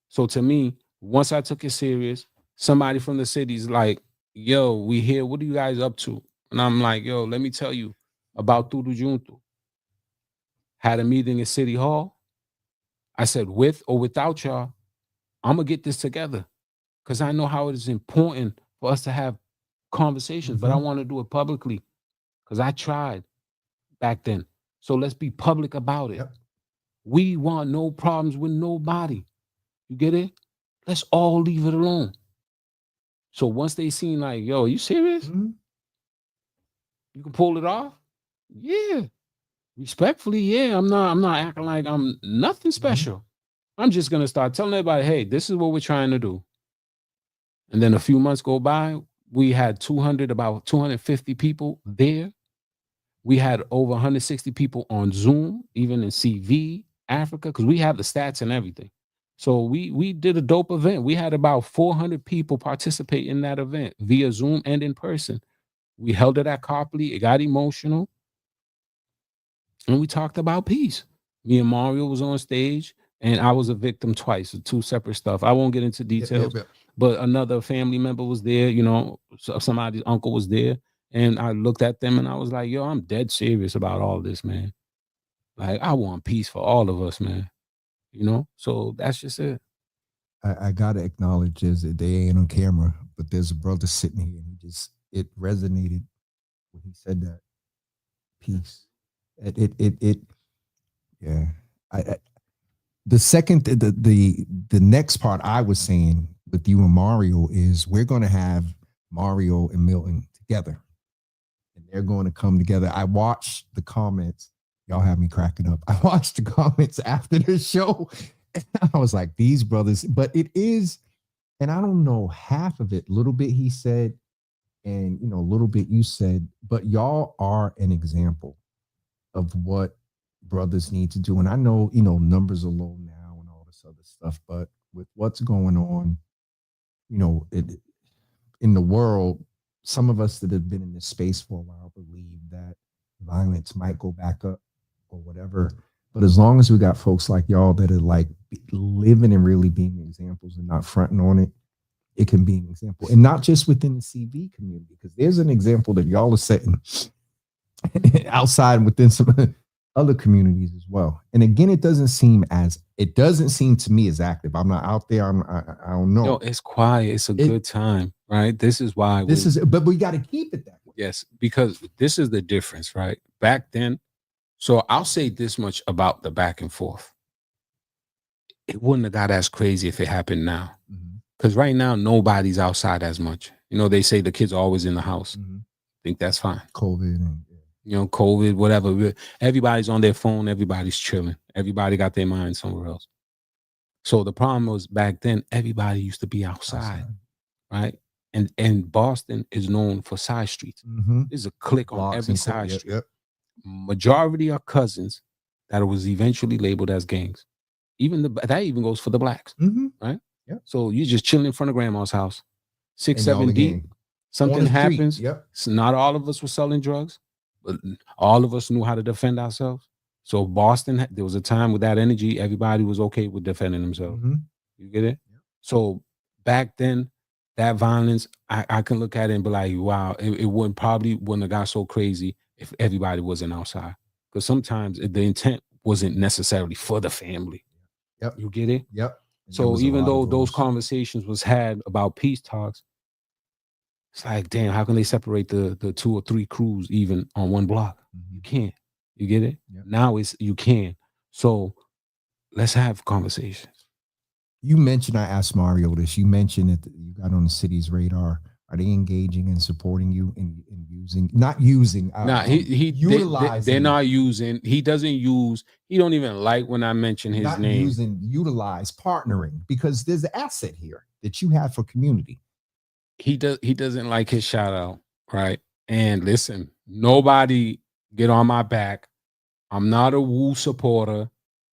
So to me, once I took it serious, somebody from the city's like, yo, we here. What are you guys up to? And I'm like, yo, let me tell you about Tudu Juntu. Had a meeting at City Hall. I said, with or without y'all, I'm going to get this together. Because I know how it is important for us to have conversations, but I want to do it publicly. Because I tried back then. So let's be public about it. Yep. We want no problems with nobody. You get it? Let's all leave it alone. So once they seen like, yo, are you serious? You can pull it off? Yeah. Respectfully, yeah. I'm not acting like I'm nothing special. I'm just gonna start telling everybody, hey, this is what we're trying to do. And then a few months go by, we had about 250 people there. We had over 160 people on Zoom, even in CV, Africa, because we have the stats and everything. So we did a dope event. We had about 400 people participate in that event via Zoom and in person. We held it at Copley. It got emotional. And we talked about peace. Me and Mario was on stage, and I was a victim twice, so two separate stuff. I won't get into details, but another family member was there, you know, somebody's uncle was there. And I looked at them and I was like, yo, I'm dead serious about all this, man. Like, I want peace for all of us, man. You know? So that's just it. I gotta acknowledge is that they ain't on camera, but there's a brother sitting here and it resonated when he said that. Peace. Yeah. The next part I was saying with you and Mario is we're gonna have Mario and Milton together. And they're going to come together. I watched the comments. Y'all have me cracking up. I watched the comments after the show. And I was like, these brothers, but it is, and I don't know half of it. A little bit he said, and a little bit you said, but y'all are an example of what brothers need to do. And I know, numbers are low now and all this other stuff, but with what's going on, in the world, some of us that have been in this space for a while believe that violence might go back up or whatever. But as long as we got folks like y'all that are like living and really being examples and not fronting on it, it can be an example. And not just within the CV community, because there's an example that y'all are setting outside within some other communities as well. And again, it doesn't seem to me as active. I'm not out there. I don't know. No, it's quiet. It's a good time, right? This is why but we got to keep it that way. Yes, because this is the difference, right? Back then, so I'll say this much about the back and forth. It wouldn't have got as crazy if it happened now. Because right now, nobody's outside as much. They say the kids are always in the house. I think that's fine. COVID. COVID, whatever. Everybody's on their phone. Everybody's chilling. Everybody got their mind somewhere else. So the problem was back then, everybody used to be outside. Right? And Boston is known for side streets. There's a clique on every side street. Yep. Majority are cousins that was eventually labeled as gangs. That even goes for the blacks. Right? Yep. So you just chilling in front of grandma's house, 6, 7 deep. Something happens. Yep. So not all of us were selling drugs, but all of us knew how to defend ourselves. So Boston, there was a time with that energy, everybody was okay with defending themselves. You get it? Yep. So back then, that violence, I can look at it and be like, wow, it wouldn't have got so crazy if everybody wasn't outside. Because sometimes the intent wasn't necessarily for the family. Yep. You get it? Yep. So even though those conversations was had about peace talks, it's like, damn, how can they separate the 2 or 3 crews even on one block? You can't. You get it? Yep. Now you can. So let's have conversations. You mentioned, I asked Mario this, you mentioned that you got on the city's radar. Are they engaging and supporting you in using, not using? Utilizing. They're not using. He doesn't use. He don't even like when I mention his not name. Utilize, partnering, because there's an asset here that you have for community. He doesn't like his shout out, right? And listen, nobody get on my back. I'm not a Woo supporter.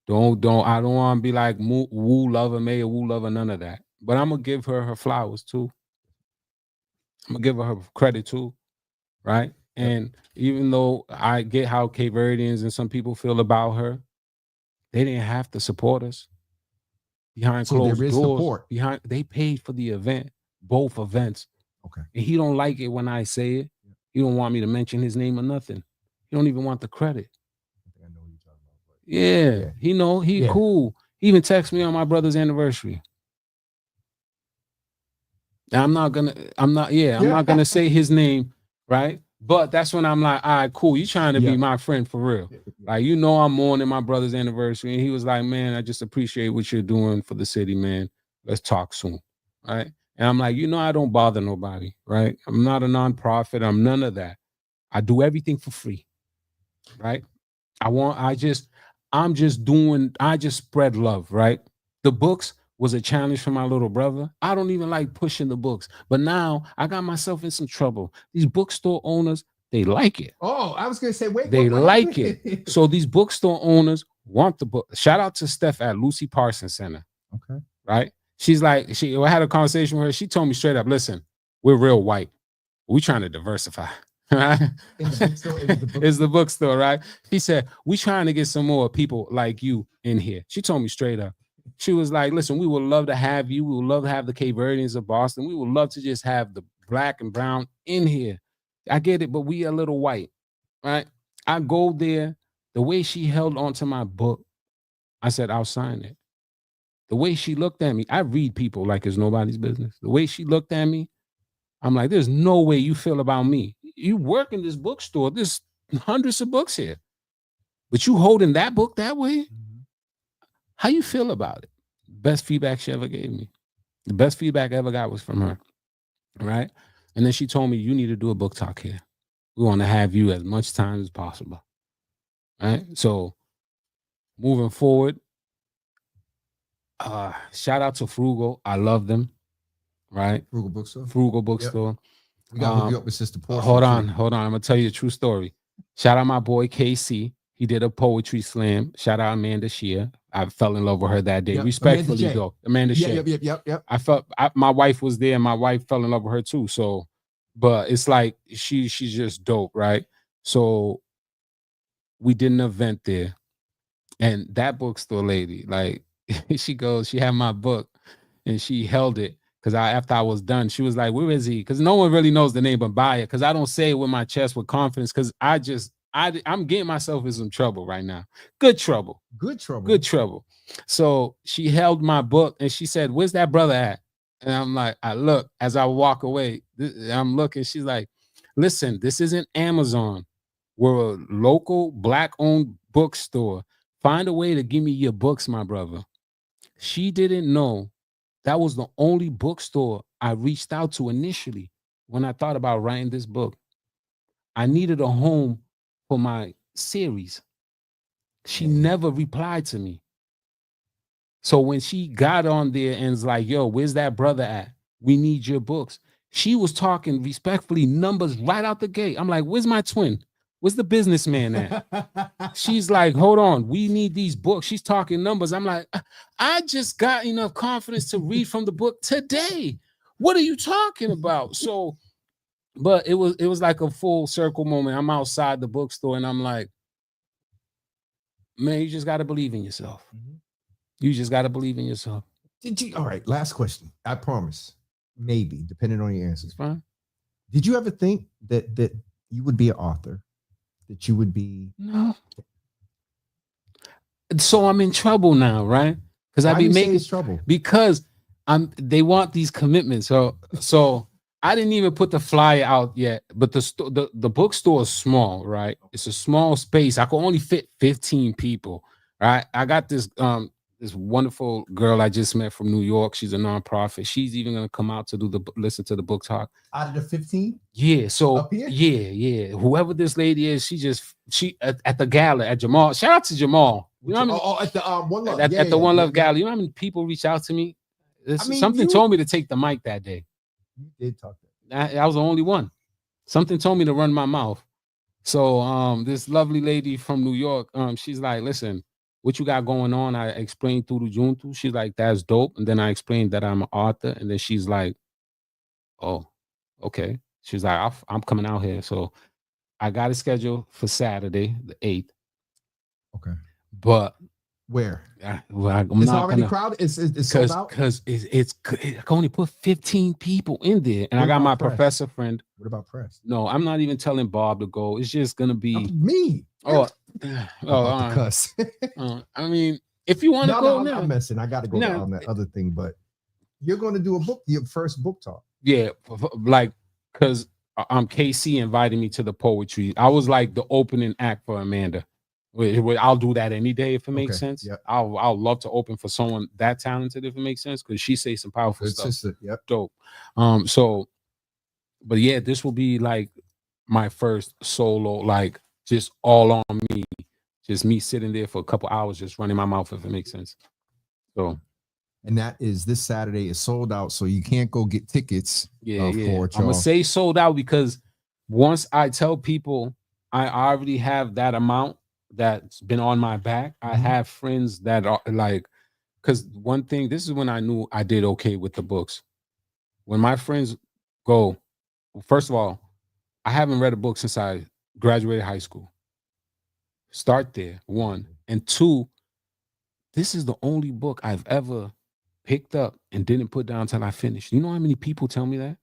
I don't want to be like Woo lover, Mayor Woo lover, none of that. But I'm gonna give her flowers too. I'm gonna give her credit too, right? Yep. And even though I get how Cape Verdeans and some people feel about her, they didn't have to support us. Behind closed doors, support. They paid for the event, both events. Okay. And he don't like it when I say it. He don't want me to mention his name or nothing. He don't even want the credit. I know what you're talking about. Yeah. He know he cool. He even texted me on my brother's anniversary. I'm not gonna say his name, right? But that's when I'm like, all right, cool. You trying to be my friend for real. Like, I'm mourning my brother's anniversary. And he was like, man, I just appreciate what you're doing for the city, man. Let's talk soon. Right. And I'm like, I don't bother nobody, right? I'm not a nonprofit. I'm none of that. I do everything for free. Right. I just spread love, right? The books was a challenge for my little brother. I don't even like pushing the books, but now I got myself in some trouble. These bookstore owners, they like it. Oh, I was going to say, wait. They like it. So these bookstore owners want the book. Shout out to Steph at Lucy Parsons Center. Okay. Right? She's like, I had a conversation with her. She told me straight up, listen, we're real white. We're trying to diversify. Right? It's the bookstore, right? She said, we trying to get some more people like you in here. She told me straight up. She was like, listen, we would love to have you. We would love to have the Cape Verdeans of Boston. We would love to just have the black and brown in here. I get it, but we a little white, right? I go there. The way she held onto my book, I said, I'll sign it. The way she looked at me, I read people like it's nobody's business. The way she looked at me, I'm like, there's no way you feel about me. You work in this bookstore. There's hundreds of books here. But you holding that book that way? How you feel about it? Best feedback she ever gave me. The best feedback I ever got was from her, right? And then she told me, you need to do a book talk here. We want to have you as much time as possible, right? So moving forward, shout out to Frugal. I love them, right? Frugal Bookstore. Frugal Bookstore. Yep. We got to hook you up with Sister Portia. Hold on. I'm going to tell you a true story. Shout out my boy, KC. He did a poetry slam. Shout out Amanda Shear. I fell in love with her that day. Yep. Respectfully, though. Amanda Shear. Yep. My wife was there, and my wife fell in love with her too. So, but it's like she's just dope, right? So we did an event there. And that bookstore lady, like, she had my book and she held it. Because after I was done, she was like, where is he? Because no one really knows the name BumBya. Because I don't say it with my chest with confidence. Because I'm getting myself in some trouble right now. Good trouble. So she held my book and she said, where's that brother at? And I'm like, I look, as I walk away, I'm looking. She's like, listen, this isn't Amazon. We're a local Black-owned bookstore. Find a way to give me your books, my brother. She didn't know that was the only bookstore I reached out to initially when I thought about writing this book. I needed a home for my series. She never replied to me. So when she got on there and was like, yo, where's that brother at? We need your books. She was talking respectfully numbers right out the gate. I'm like, where's my twin? Where's the businessman at? She's like, hold on, we need these books. She's talking numbers. I'm like, I just got enough confidence to read from the book today. What are you talking about? So, but it was like a full circle moment. I'm outside the bookstore and I'm like, man, you just got to believe in yourself. You just got to believe in yourself. All right, last question. I promise. maybe, depending on your answers. It's fine. Did you ever think that you would be an author? That you would be? No. So I'm in trouble now, right? Because I Why be you say making it's trouble. because they want these commitments. So I didn't even put the flyer out yet, but the bookstore is small, right? It's a small space. I could only fit 15 people, right? I got this this wonderful girl I just met from New York. She's a nonprofit. She's even gonna come out to listen to the book talk. Out of the 15? Yeah, so Up here? yeah. Whoever this lady is, she at the gala at Jamal. Shout out to Jamal. You know what I mean? At the One Love. At the One Love Gala. You know how many people reach out to me? Something told me to take the mic that day. You did talk to I was the only one. Something told me to run my mouth. So this lovely lady from New York, she's like, listen, what you got going on? I explained Tudu Juntu. She's like, that's dope. And then I explained that I'm an author. And then she's like, oh, okay. She's like, I'm coming out here. So I got a schedule for Saturday, the 8th. Okay. But where? I'm It's not already gonna, crowded. It's sold out. Because I can only put 15 people in there, and What I got about my press? professor friend. What about press? No, I'm not even telling Bob to go. It's just gonna be Me. oh, About to cuss. I mean, if you want to go, I'm now. messing. I got to go on that other thing, but you're going to do your first book talk. Yeah, like because KC invited me to the poetry. I was like the opening act for Amanda. I'll do that any day if it makes sense. Yep. I'll love to open for someone that talented if it makes sense, because she says some powerful stuff. Yep. Dope. So, but yeah, this will be like my first solo, like just all on me, just me sitting there for a couple hours, just running my mouth if it makes sense. So, and that is this Saturday. Is sold out, so you can't go get tickets. Yeah. I'm gonna say sold out because once I tell people I already have that amount that's been on my back, I have friends that are like, because one thing, this is when I knew I did okay with the books. When my friends go, first of all, I haven't read a book since I graduated high school. Start there, one. And two, this is the only book I've ever picked up and didn't put down till I finished. You know how many people tell me that?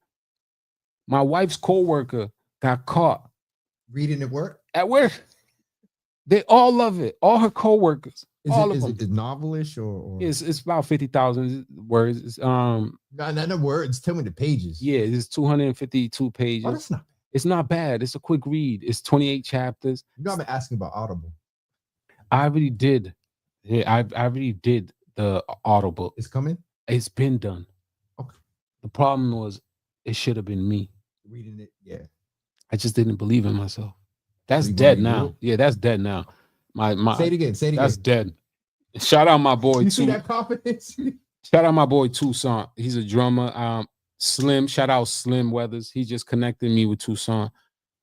My wife's coworker got caught reading at work. At work. They all love it. All her coworkers. Is it novelish or? It's about 50,000 words. It's, not the words. Tell me the pages. Yeah, it's 252 pages. Oh, that's not. It's not bad. It's a quick read. It's 28 chapters. You know, I've been asking about Audible. I already did. Yeah, I already did the Audible. It's coming. It's been done. Okay. The problem was it should have been me reading it. Yeah. I just didn't believe in myself. That's dead now. Yeah, that's dead now. My say it again. That's dead. Shout out my boy. You see that confidence? Shout out my boy Tucson. He's a drummer. Slim. Shout out Slim Weathers. He just connected me with Tucson.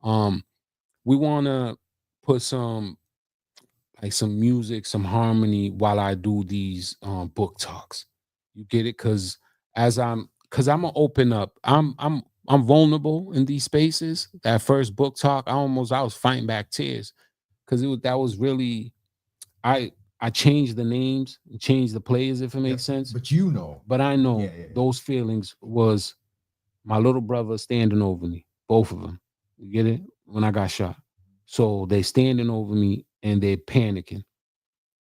We wanna put some music, some harmony while I do these book talks. You get it? Cause I'm gonna open up. I'm vulnerable in these spaces. That first book talk, I was fighting back tears because that was really, I changed the names, changed the players, if it makes sense. But I know those feelings was my little brother standing over me, both of them. You get it? When I got shot. So they standing over me and they're panicking.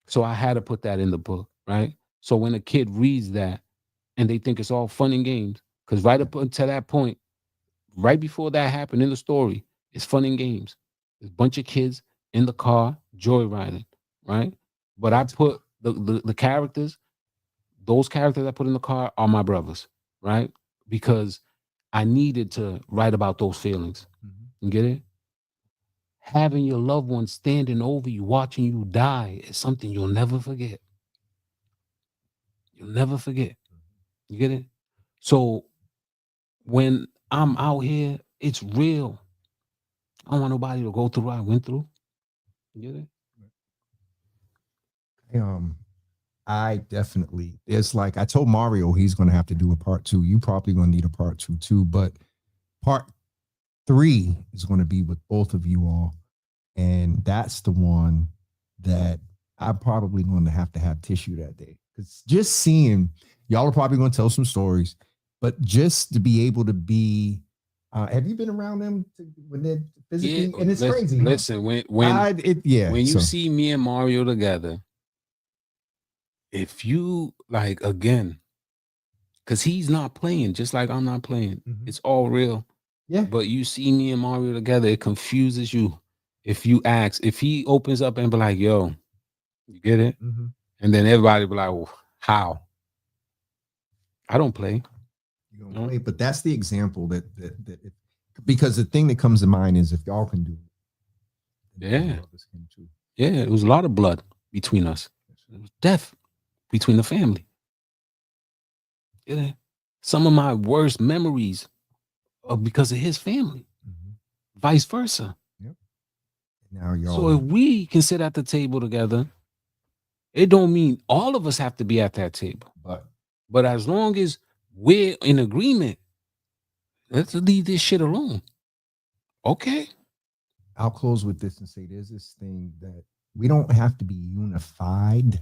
So I had to put that in the book, right? So when a kid reads that and they think it's all fun and games, because right up until that point, right before that happened in the story, it's fun and games. There's a bunch of kids in the car joyriding, right? But I put the characters, those characters I put in the car are my brothers, right? Because I needed to write about those feelings. You get it? Having your loved one standing over you, watching you die is something you'll never forget. You'll never forget. You get it? So when I'm out here, it's real. I don't want nobody to go through what I went through. You get it? I definitely, it's like I told Mario he's going to have to do a part 2. You probably going to need a part 2 too, but part 3 is going to be with both of you all. And that's the one that I'm probably going to have tissue that day. Because just seeing, y'all are probably going to tell some stories. but just to be able to be, have you been around them when they're physically? Yeah, And it's crazy. Listen, when When you see me and Mario together, if you like again, because he's not playing, just like I'm not playing. It's all real. Yeah. But you see me and Mario together, it confuses you. If you ask, if he opens up and be like, yo, you get it? And then everybody be like, well, how? I don't play. You don't play, but that's the example that because the thing that comes to mind is if y'all can do it, yeah, yeah, it was a lot of blood between us. It was death between the family. Yeah, some of my worst memories are because of his family. Vice versa. Yep. Now y'all. So if we can sit at the table together, it don't mean all of us have to be at that table. But as long as we're in agreement, let's leave this shit alone. Okay. I'll close with this and say there's this thing that we don't have to be unified,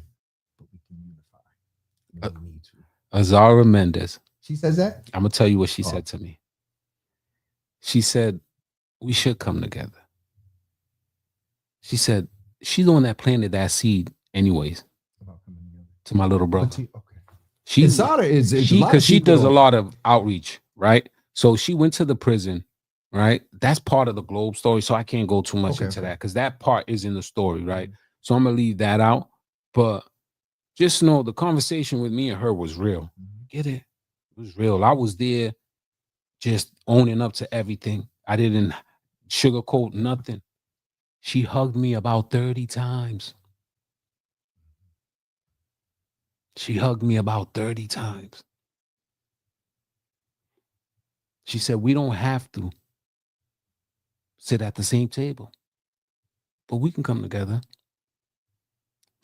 but we can unify. We need to. Azara Mendez. She says that? I'm gonna tell you what she said to me. She said, we should come together. She said, she's the one that planted that seed anyways. To my little brother. Because she does a lot of outreach, right? So she went to the prison, right? That's part of the Globe story. So I can't go too much into that because that part is in the story, right? So I'm gonna leave that out. But just know the conversation with me and her was real. Get it? It was real. I was there just owning up to everything. I didn't sugarcoat nothing. She hugged me about 30 times. She hugged me about 30 times. She said, we don't have to sit at the same table, but we can come together.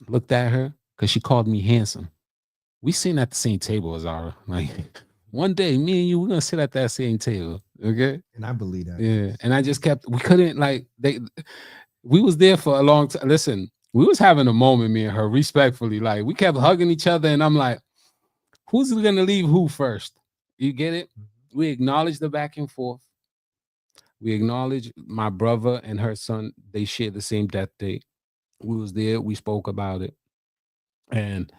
Looked at her because she called me handsome. We sitting at the same table, Azara. Like one day, me and you, we're gonna sit at that same table. Okay. And I believe that. Yeah. And I just kept, we couldn't we was there for a long time. Listen, we was having a moment, me and her, respectfully. Like we kept hugging each other, and I'm like, who's gonna leave who first? You get it? We acknowledge the back and forth. We acknowledge my brother and her son, they shared the same death date. We was there, we spoke about it. And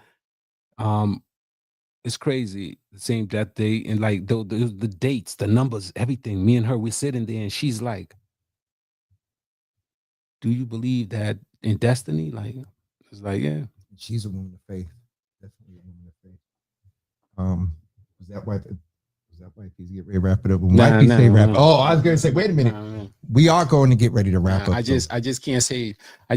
it's crazy, the same death date, and like the dates, the numbers, everything. Me and her, we're sitting there, and she's like, do you believe that in destiny? Like, it's like, yeah. She's a woman of faith. Definitely a woman of faith. Was that why he's get ready to wrap it up? Oh, I was gonna say, wait a minute. We are going to get ready to wrap up. I just can't say, I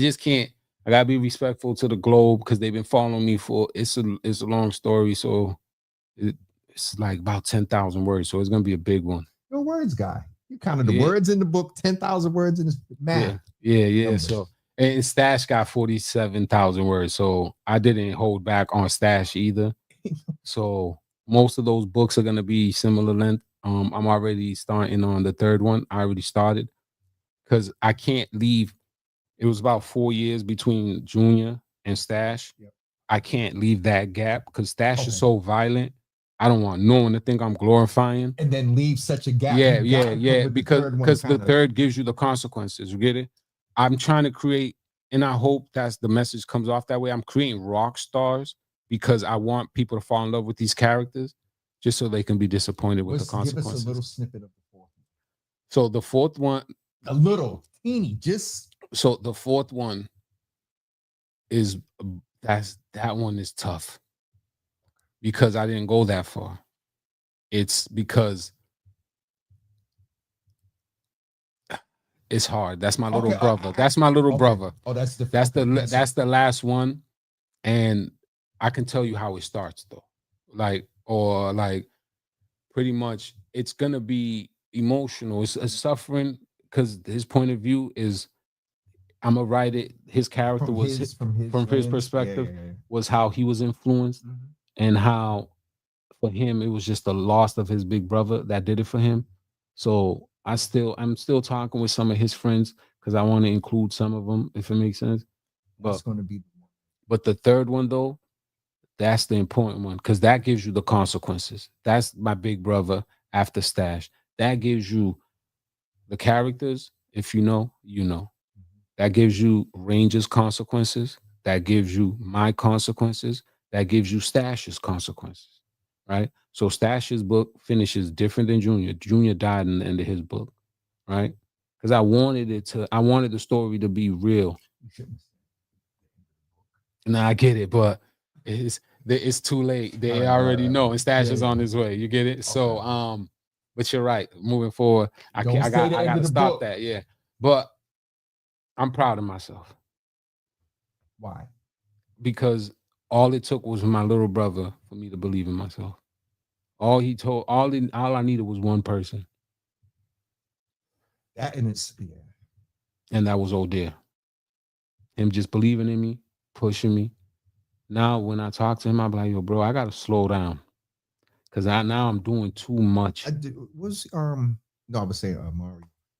gotta be respectful to the Globe because they've been following me for it's a long story. So it's like about 10,000 words. So it's gonna be a big one. You're a words guy. You counted the words in the book, 10,000 words in the math. Yeah. So and Stash got 47,000 words. So I didn't hold back on Stash either. So most of those books are gonna be similar length. I'm already starting on the third one. I already started because I can't leave. It was about 4 years between Junior and Stash. Yep. I can't leave that gap because Stash is so violent. I don't want no one to think I'm glorifying. And then leave such a gap. Yeah. Because the third gives you the consequences. You get it? I'm trying to create, and I hope that's the message comes off that way. I'm creating rock stars because I want people to fall in love with these characters just so they can be disappointed with the consequences. Give us a little snippet of the fourth one. So the fourth one. A little, teeny, just. So the fourth one is, that one is tough. Because I didn't go that far. It's because it's hard. That's my little brother. That's my little brother. Oh, that's the last one. And I can tell you how it starts though. Like pretty much it's gonna be emotional. It's a suffering because his point of view is I'm gonna write it. His character from his perspective was how he was influenced. And how for him it was just the loss of his big brother that did it for him. So I'm still talking with some of his friends because I want to include some of them if it makes sense. But the third one though, That's the important one, because that gives you the consequences. That's my big brother after Stash. That gives you the characters. If you know, you know. That gives you Ranger's consequences. That gives you my consequences. That gives you Stash's consequences, right? So Stash's book finishes different than Junior. Junior died in the end of his book, right? Because I wanted the story to be real. Now I get it, but it's too late. They already know, and Stash is on his way. You get it? So, but you're right. Moving forward, I gotta stop that. Yeah, but I'm proud of myself. Why? Because all it took was my little brother for me to believe in myself. All I needed was one person. That and it's And that was old dear. Him just believing in me, pushing me. Now when I talk to him, I'm like, yo, bro, I gotta slow down. Cause now I'm doing too much. I was Mari,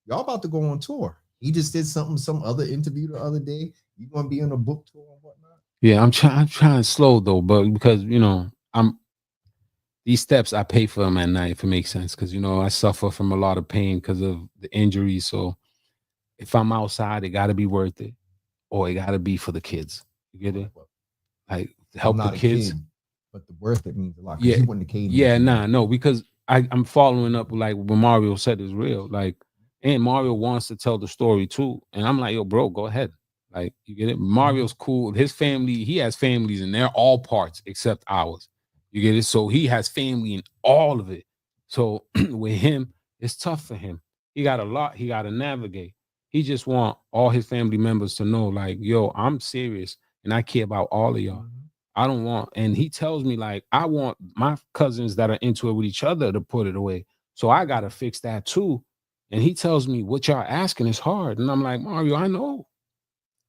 y'all about to go on tour. He just did some other interview the other day. You gonna be on a book tour and whatnot? Yeah, I'm trying slow though, but because these steps I pay for them at night, if it makes sense. Cause I suffer from a lot of pain because of the injuries. So if I'm outside, it gotta be worth it. Or it gotta be for the kids. You get it? Like help the kids. But the worth it means a lot. Yeah, you wouldn't have no, because I'm following up like what Mario said is real. Like, and Mario wants to tell the story too. And I'm like, yo, bro, go ahead. Like, you get it? Mario's cool. His family, he has families and they're all parts except ours. You get it? So he has family in all of it. So with him, it's tough for him. He got a lot he got to navigate. He just want all his family members to know, like, yo, I'm serious and I care about all of y'all. I don't want, and he tells me, like, I want my cousins that are into it with each other to put it away. So I got to fix that too. And he tells me what y'all asking is hard. And I'm like, Mario, I know.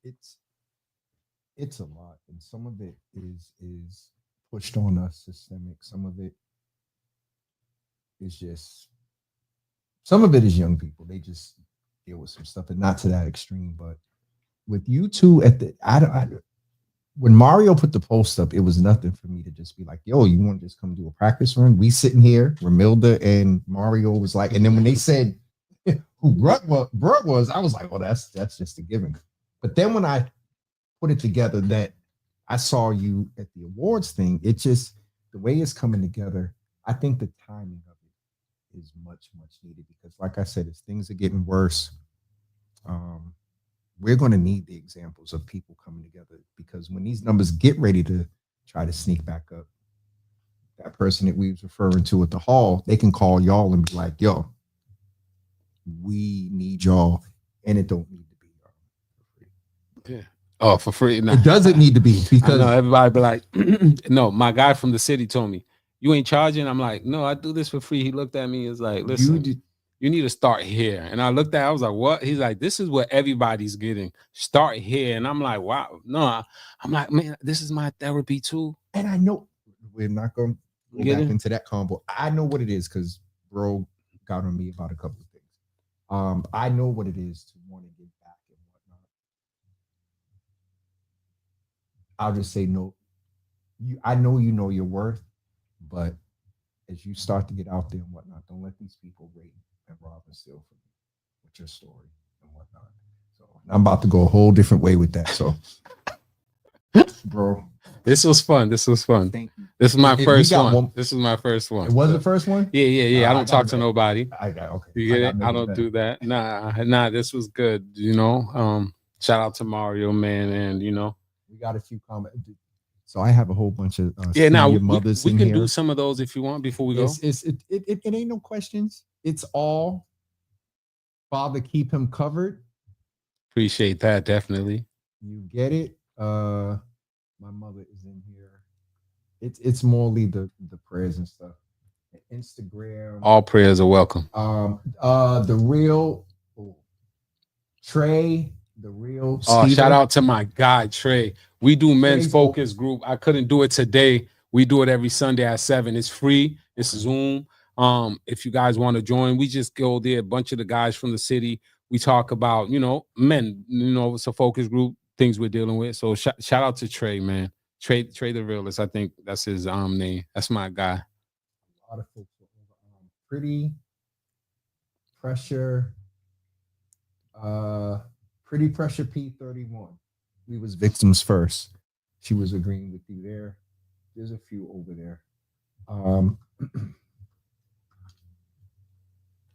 It's a lot. And some of it is pushed on us systemic. Some of it is just, some of it is young people. They just deal with some stuff, and not to that extreme. But with you two when Mario put the post up, it was nothing for me to just be like, yo, you want to just come do a practice run? We sitting here, Ramilda and Mario was like, and then when they said who Brett was, I was like, well, that's just a given. But then when I put it together that I saw you at the awards thing, it just, the way it's coming together, I think the timing of it is much, much needed, because like I said, as things are getting worse, we're going to need the examples of people coming together, because when these numbers get ready to try to sneak back up, that person that we was referring to at the hall, they can call y'all and be like, yo, we need y'all. And it don't need to be for free. Yeah. Oh, for free. Nah. It doesn't need to be, because everybody be like, no, my guy from the city told me, you ain't charging. I'm like, no, I do this for free. He looked at me and was like, listen, you need to start here. And I looked at it, I was like, what? He's like, this is what everybody's getting. Start here. And I'm like, wow. No, I'm like, man, this is my therapy too. And I know we're not going to go back into that combo. I know what it is, because bro got on me about a couple of things. I know what it is to want to get back and whatnot. I'll just say no. I know you know your worth, but as you start to get out there and whatnot, don't let these people rape and rob and steal from you with your story and whatnot. So I'm about to go a whole different way with that. So, bro, this was fun. Thank you. This is my first one. This is my first one. It was the first one? Yeah. I don't talk to nobody. Okay. You get it? I don't do that. Nah. This was good. Shout out to Mario, man, and we got a few comments. So I have a whole bunch of mothers. We can do some of those if you want before we go. It ain't no questions. It's all Father, keep him covered. Appreciate that, definitely. You get it. My mother is in here. It's morely the prayers and stuff. Instagram. All prayers are welcome. The real Trey. The real shout out to my guy Trey. We do men's focus group. I couldn't do it today. We do it every Sunday at 7. It's free. It's Zoom. If you guys want to join, we just go there. A bunch of the guys from the city. We talk about men. It's a focus group, things we're dealing with. So shout out to Trey, man. Trade the realist. I think that's his name. That's my guy. A lot of folks were over, pretty pressure, pretty pressure P31. We was victims first. She was agreeing with you there. There's a few over there. All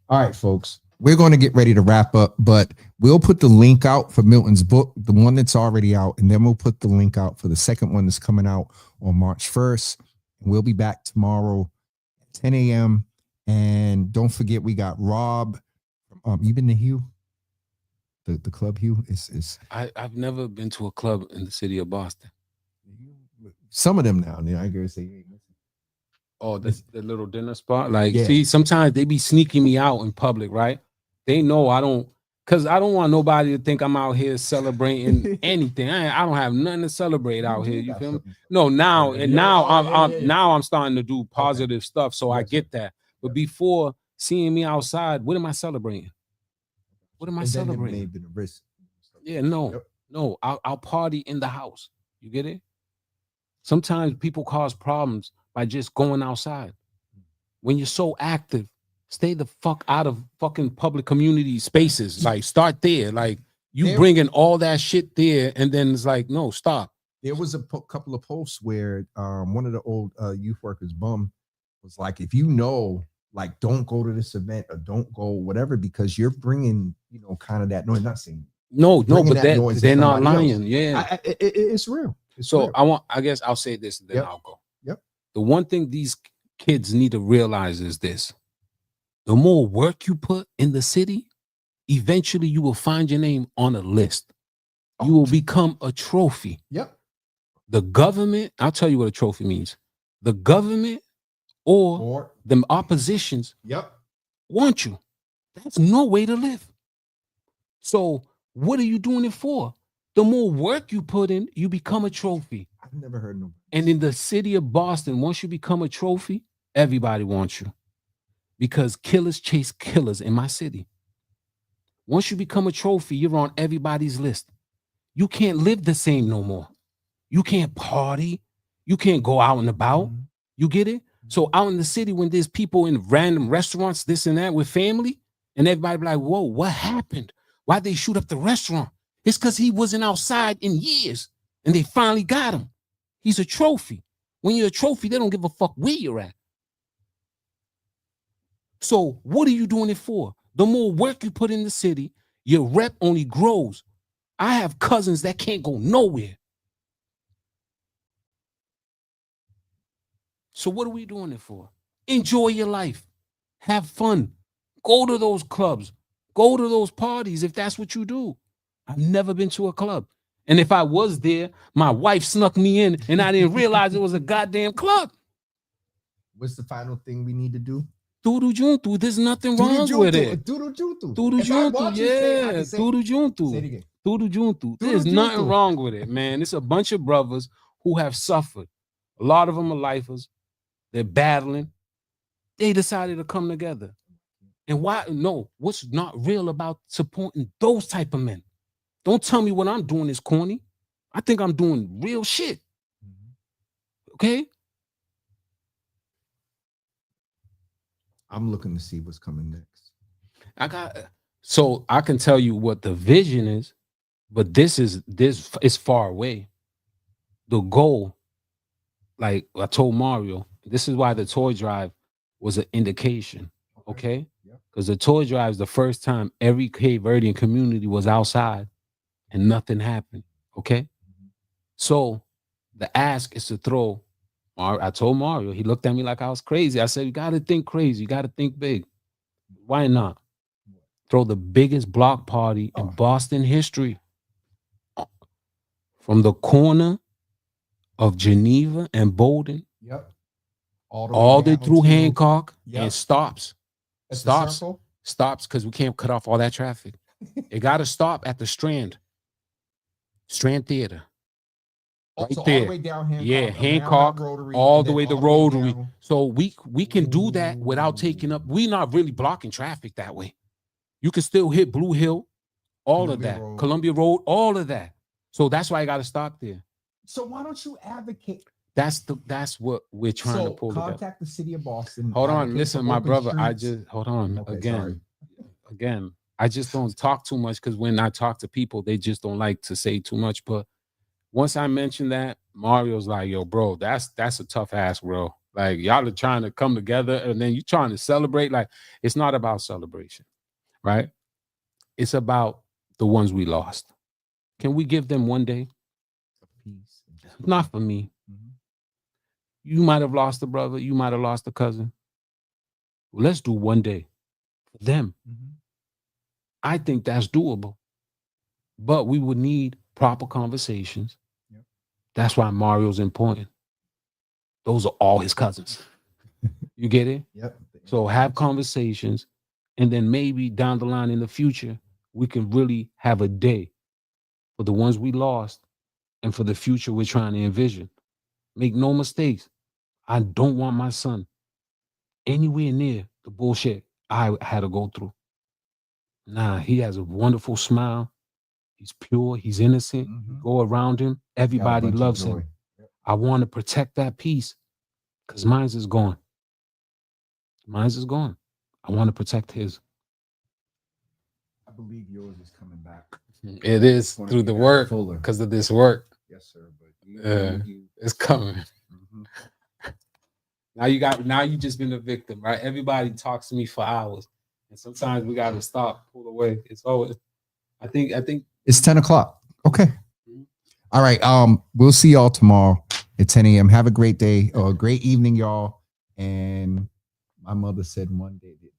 right, folks. We're going to get ready to wrap up, but we'll put the link out for Milton's book, the one that's already out, and then we'll put the link out for the second one that's coming out on March 1st. And we'll be back tomorrow at 10 a.m. And don't forget, we got Rob. You been to Hugh? The club Hugh? I've never been to a club in the city of Boston. Some of them now. I gotta say, oh, the little dinner spot. Like, yeah. See, sometimes they be sneaking me out in public, right? They know I don't, because I don't want nobody to think I'm out here celebrating anything. I don't have nothing to celebrate out here. You feel me? No, now I'm starting to do positive stuff, so I get that. But before seeing me outside, what am I celebrating? What am I celebrating? Yeah, no. I'll party in the house. You get it? Sometimes people cause problems by just going outside. When you're so active, stay the fuck out of fucking public community spaces. Like, start there. Like, you bringing all that shit there, and then it's like, no, stop. There was a couple of posts where one of the old youth workers, Bum, was like, if you know, like, don't go to this event or don't go whatever, because you're bringing, kind of that noise. Not saying no, but they're not lying. Else. Yeah, it's real. So I guess I'll say this, and then I'll go. Yep. The one thing these kids need to realize is this: the more work you put in the city, eventually you will find your name on a list. You will become a trophy. Yep. The government, I'll tell you what a trophy means. The government or the oppositions want you. That's no way to live. So what are you doing it for? The more work you put in, you become a trophy. I've never heard no. And in the city of Boston, once you become a trophy, everybody wants you. Because killers chase killers in my city. Once you become a trophy, you're on everybody's list. You can't live the same no more. You can't party. You can't go out and about. Mm-hmm. You get it? So out in the city, when there's people in random restaurants, this and that with family, and everybody be like, whoa, what happened? Why'd they shoot up the restaurant? It's because he wasn't outside in years, and they finally got him. He's a trophy. When you're a trophy, they don't give a fuck where you're at. So what are you doing it for? The more work you put in the city, your rep only grows. I have cousins that can't go nowhere. So what are we doing it for? Enjoy your life. Have fun. Go to those clubs. Go to those parties if that's what you do. I've never been to a club. And if I was there, my wife snuck me in and I didn't realize it was a goddamn club. What's the final thing we need to do? Tudu Juntu. There's nothing wrong with it. Tudu Juntu. Tudu Juntu, yeah. Tudu Juntu. Say it again. Tudu Juntu. There's nothing wrong with it, man. It's a bunch of brothers who have suffered. A lot of them are lifers. They're battling. They decided to come together. And why? No, what's not real about supporting those type of men? Don't tell me what I'm doing is corny. I think I'm doing real shit. Okay? I'm looking to see what's coming next. So I can tell you what the vision is, but this is far away. The goal, like I told Mario, this is why the toy drive was an indication. Okay? Because the toy drive is the first time every Cape Verdean community was outside and nothing happened. Okay? So the ask is to throw. I told Mario, he looked at me like I was crazy. I said, you got to think crazy. You got to think big. Why not? Throw the biggest block party in Boston history. From the corner of Geneva and Bowdoin. Yep. All the way through Hancock and stops. Stops because we can't cut off all that traffic. It got to stop at the Strand Theater. Right so there. All the way down Hancock. Yeah, Hancock, Rotary, all the way to Rotary. So we can do that without taking up. We're not really blocking traffic that way. You can still hit Blue Hill, Columbia Road, all of that. So that's why I got to stop there. So why don't you advocate? That's what we're trying to pull together. Contact the city of Boston. Hold on, advocate listen, for my open brother. I streets. just hold on Okay, sorry. again. I just don't talk too much because when I talk to people, they just don't like to say too much. But once I mentioned that, Mario's like, "Yo, bro, that's a tough ass, bro. Like y'all are trying to come together, and then you trying to celebrate. Like it's not about celebration, right? It's about the ones we lost. Can we give them one day? Peace. Not for me. Mhm. You might have lost a brother. You might have lost a cousin. Well, let's do one day for them. Mhm. I think that's doable. But we would need proper conversations. Yep. That's why Mario's important. Those are all his cousins. You get it? Yep. So have conversations, and then maybe down the line in the future, we can really have a day for the ones we lost and for the future we're trying to envision. Make no mistakes. I don't want my son anywhere near the bullshit I had to go through. Nah, he has a wonderful smile. He's pure. He's innocent. You Mhm. go around him. Got a Everybody bunch of loves joy. him. I want to protect that peace because mine's is gone. Mine's is gone. I want to protect his. I believe yours is coming back. It is Gonna through be the back work fuller. because of this work. Yes, sir. But It's coming. Mhm. Now you just been a victim, right? Everybody talks to me for hours. And sometimes we gotta stop, pull away. It's always I think It's 10 o'clock. Okay. Mhm. All right. We'll see y'all tomorrow at 10 a.m. Have a great day or a great evening, y'all. And my mother said one day that,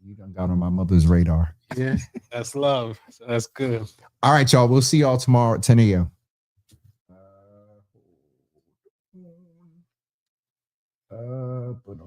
you done got on my mother's radar. yeah, that's love. So that's good. All right, y'all. We'll see y'all tomorrow at 10 a.m. But